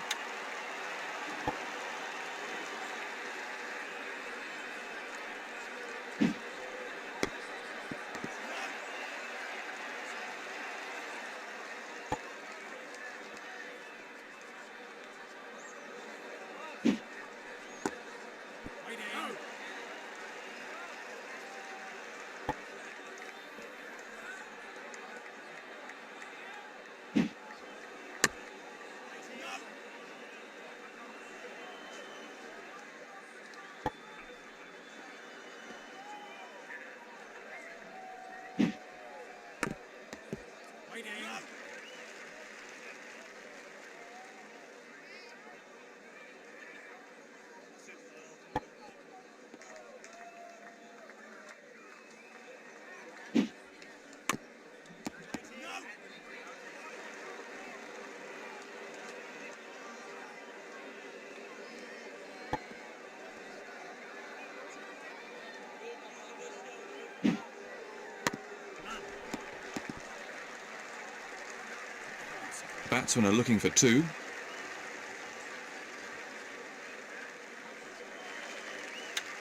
Batsmen are looking for 2.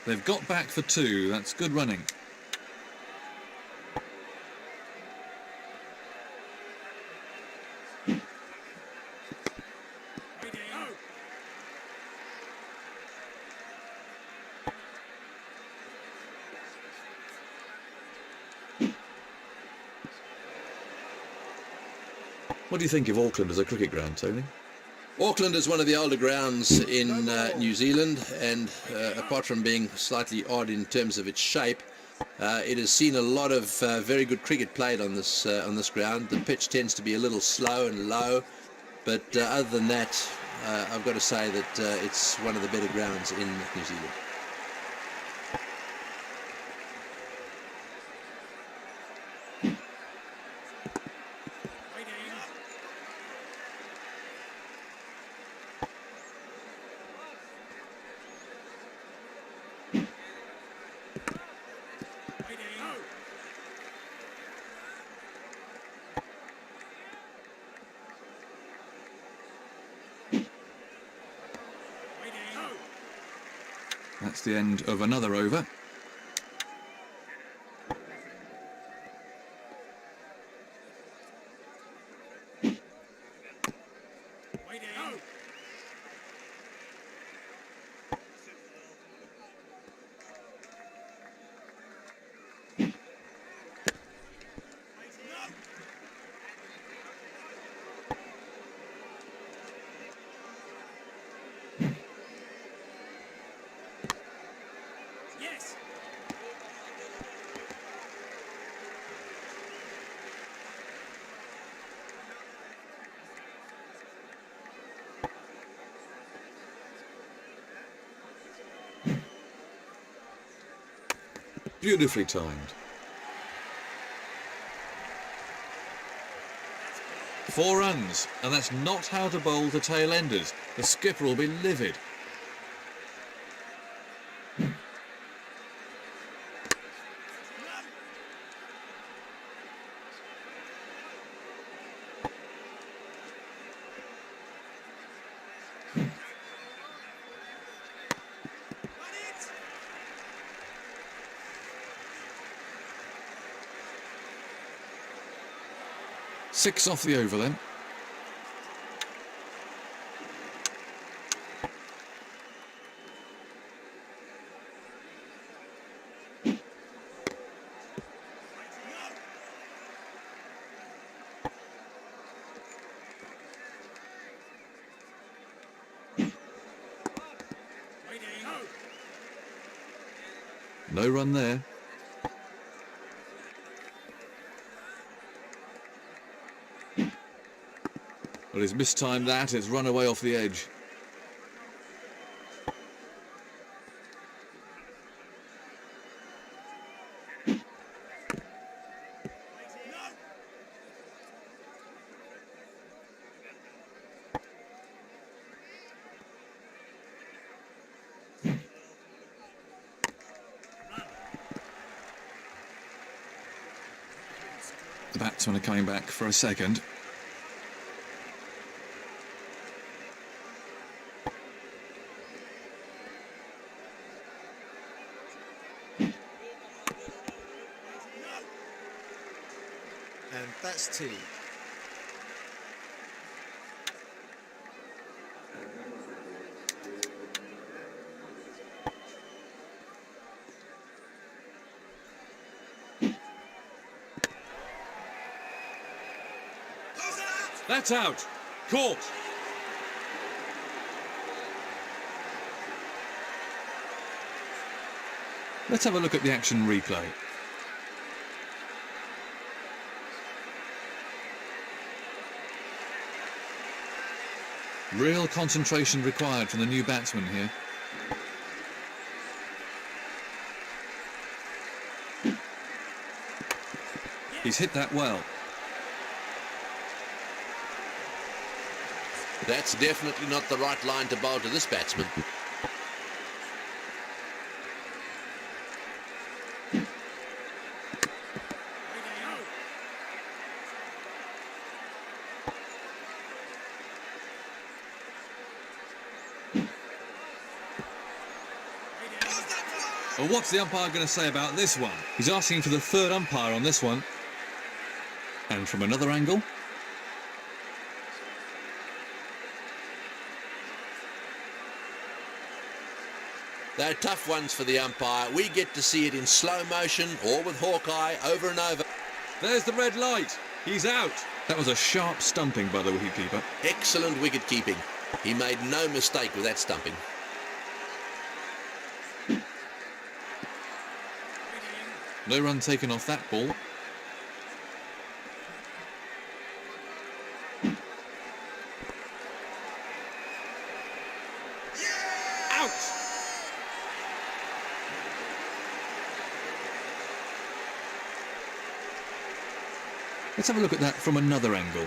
They've got back for 2. That's good running. What do you think of Auckland as a cricket ground, Tony? Auckland is one of the older grounds in New Zealand, and apart from being slightly odd in terms of its shape, it has seen a lot of very good cricket played on this ground. The pitch tends to be a little slow and low, but other than that, I've got to say that it's one of the better grounds in New Zealand. That's the end of another over. Beautifully timed. 4 runs, and that's not how to bowl to tail-enders. The skipper will be livid. Six off the over then. No run there. Well, he's mistimed that. It's run away off the edge. The batsmen are coming back for a second. And that's tea. That's out. Caught. Let's have a look at the action replay. Real concentration required from the new batsman here. He's hit that well. That's definitely not the right line to bowl to this batsman. Well, what's the umpire going to say about this one? He's asking for the third umpire on this one. And from another angle. They're tough ones for the umpire. We get to see it in slow motion or with Hawkeye over and over. There's the red light. He's out. That was a sharp stumping by the wicketkeeper. Excellent wicket keeping. He made no mistake with that stumping. No run taken off that ball. Out! Let's have a look at that from another angle.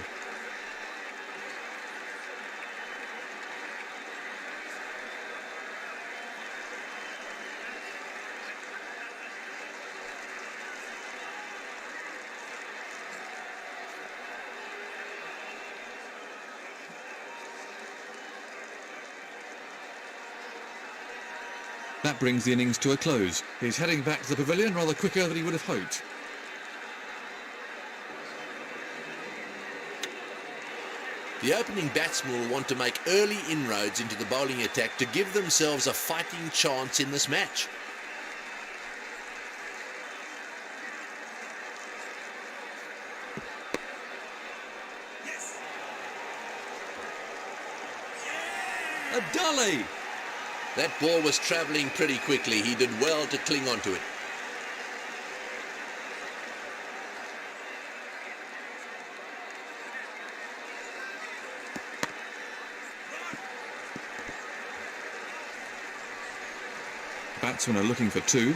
That brings the innings to a close. He's heading back to the pavilion rather quicker than he would have hoped. The opening batsmen will want to make early inroads into the bowling attack to give themselves a fighting chance in this match. A dolly! That ball was travelling pretty quickly. He did well to cling onto it. Batsmen are looking for two.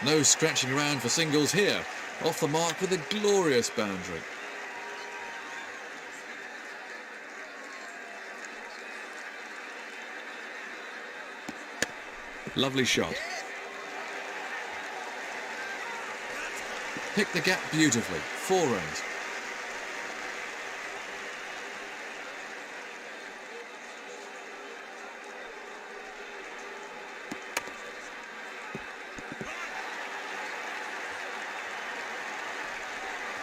No scratching around for singles here. Off the mark with a glorious boundary. Lovely shot. Picked the gap beautifully. 4 runs.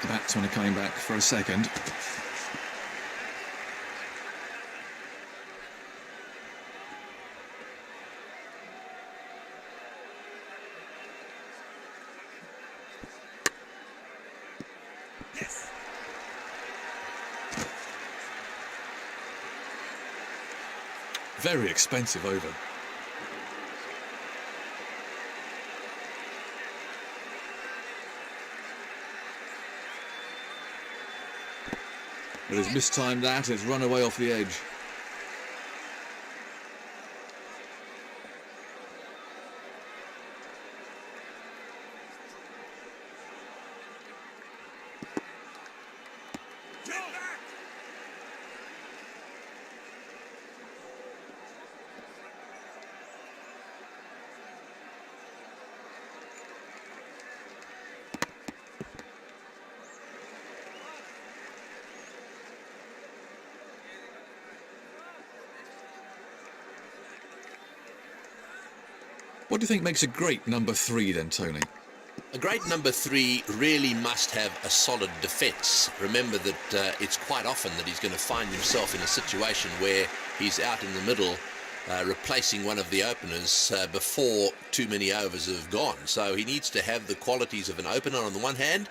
The batsmen are coming back for a second. Very expensive over. But he's mistimed that, it's run away off the edge. What do you think makes a great number 3 then, Tony? A great number 3 really must have a solid defence. Remember that it's quite often that he's going to find himself in a situation where he's out in the middle replacing one of the openers before too many overs have gone. So he needs to have the qualities of an opener on the one hand,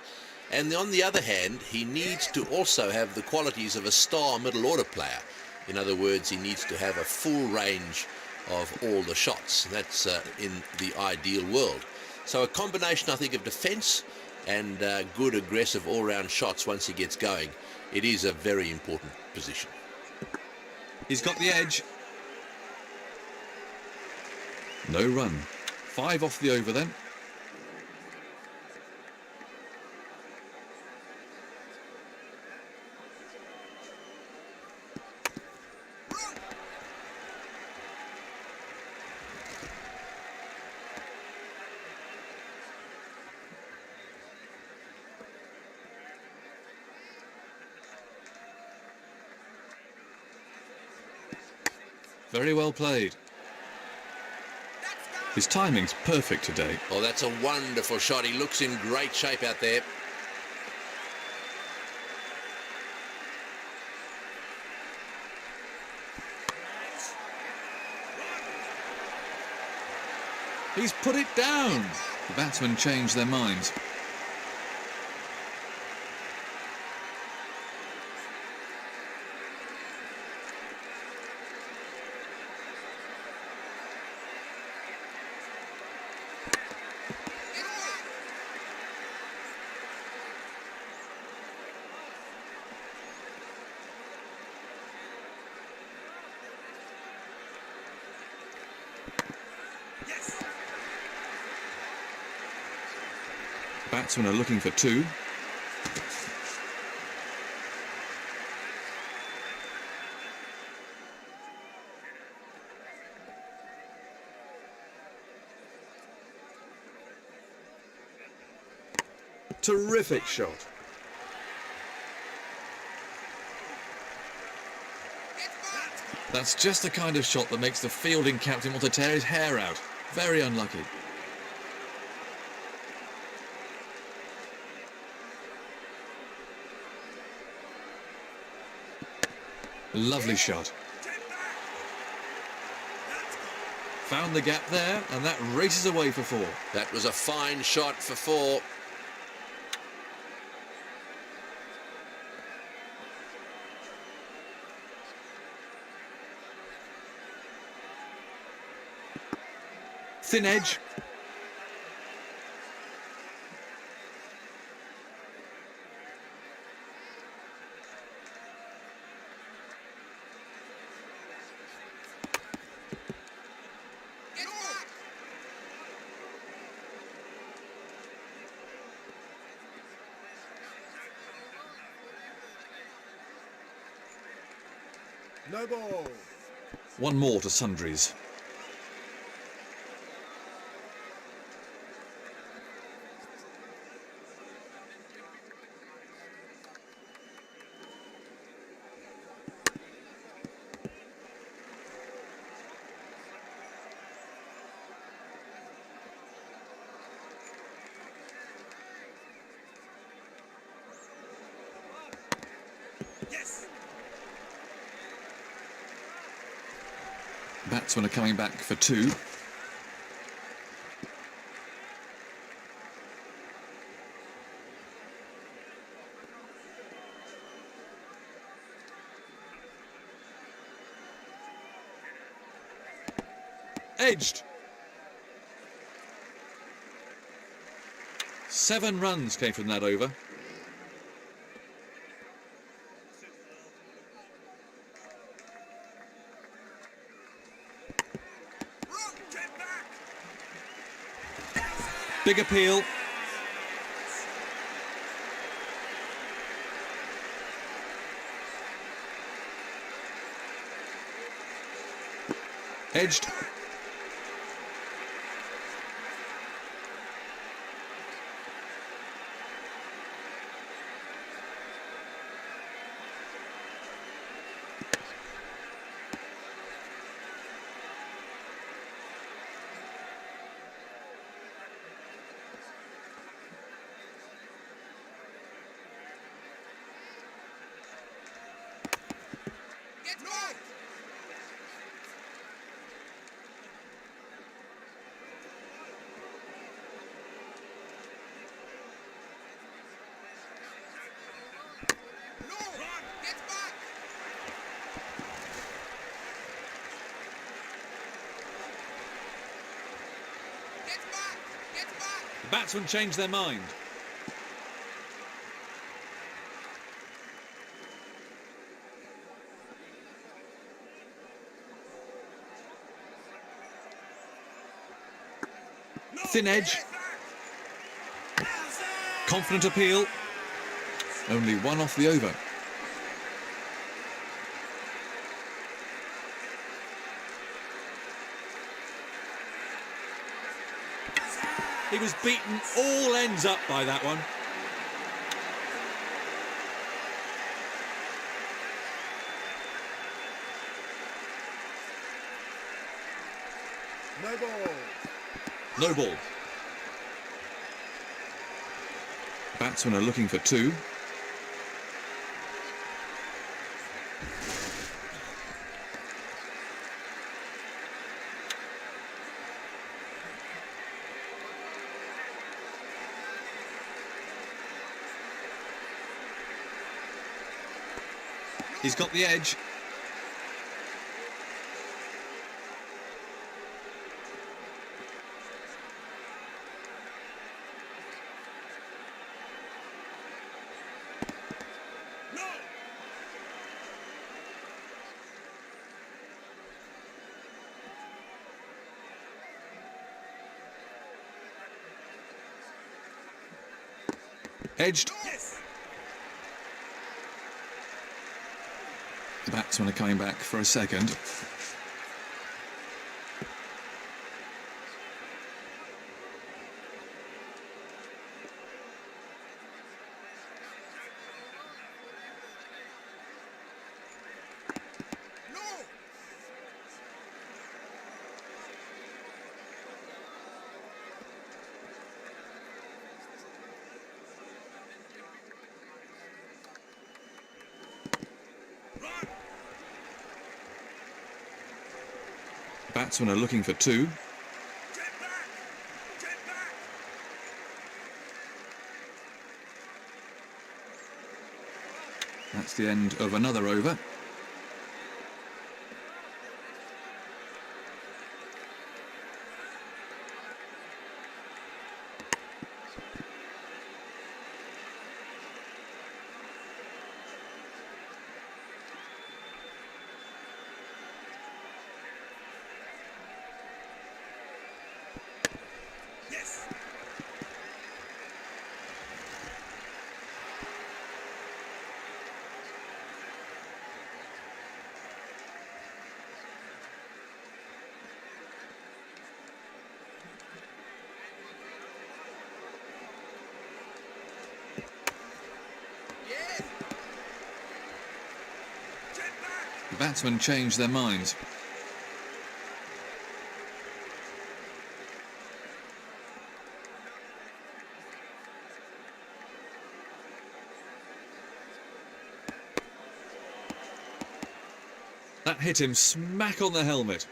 and on the other hand, he needs to also have the qualities of a star middle order player. In other words, he needs to have a full range of all the shots. That's in the ideal world. So a combination, I think, of defence and good aggressive all-round shots once he gets going. It is a very important position. He's got the edge. No run. 5 off the over then. Very well played. His timing's perfect today. Oh, that's a wonderful shot. He looks in great shape out there. He's put it down. The batsmen changed their minds. Batsmen are looking for 2. Terrific shot. That's just the kind of shot that makes the fielding captain want to tear his hair out. Very unlucky. Lovely shot. Found the gap there, and that races away for 4. That was a fine shot for 4. Thin edge. No ball. One more to sundries. Batsmen are coming back for two. Edged. 7 runs came from that over. Big appeal. Edged. The batsmen changed their mind. Thin edge. Confident appeal. Only one off the over. He was beaten all ends up by that one. No ball. No ball. Batsmen are looking for two. He's got the edge. Edged. The batsmen are coming back for a second. Batsmen are looking for two. That's the end of another over. The batsmen changed their minds. That hit him smack on the helmet.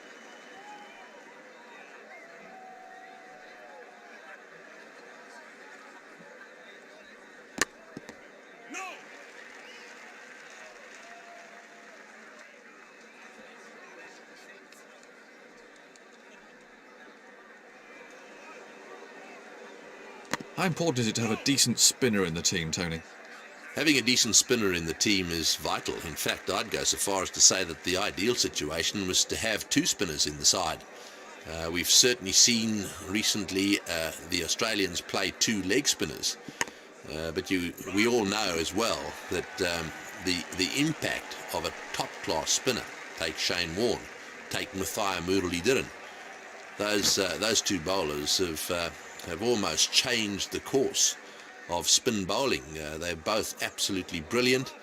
How important is it to have a decent spinner in the team, Tony? Having a decent spinner in the team is vital. In fact, I'd go so far as to say that the ideal situation was to have two spinners in the side. We've certainly seen recently the Australians play two leg spinners, but we all know as well that the impact of a top-class spinner, take Shane Warne, take Mathai Muralidharan, those two bowlers have almost changed the course of spin bowling. They're both absolutely brilliant,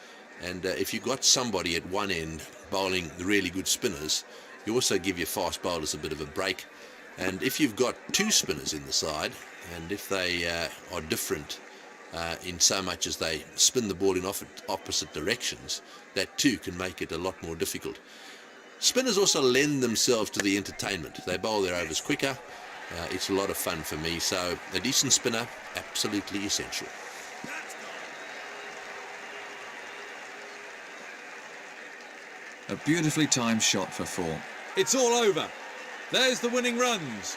and if you've got somebody at one end bowling the really good spinners, you also give your fast bowlers a bit of a break. And if you've got two spinners in the side, and if they are different in so much as they spin the ball in opposite directions, that too can make it a lot more difficult. Spinners also lend themselves to the entertainment. They bowl their overs quicker. It's a lot of fun for me, so a decent spinner, absolutely essential. A beautifully timed shot for 4. It's all over. There's the winning runs.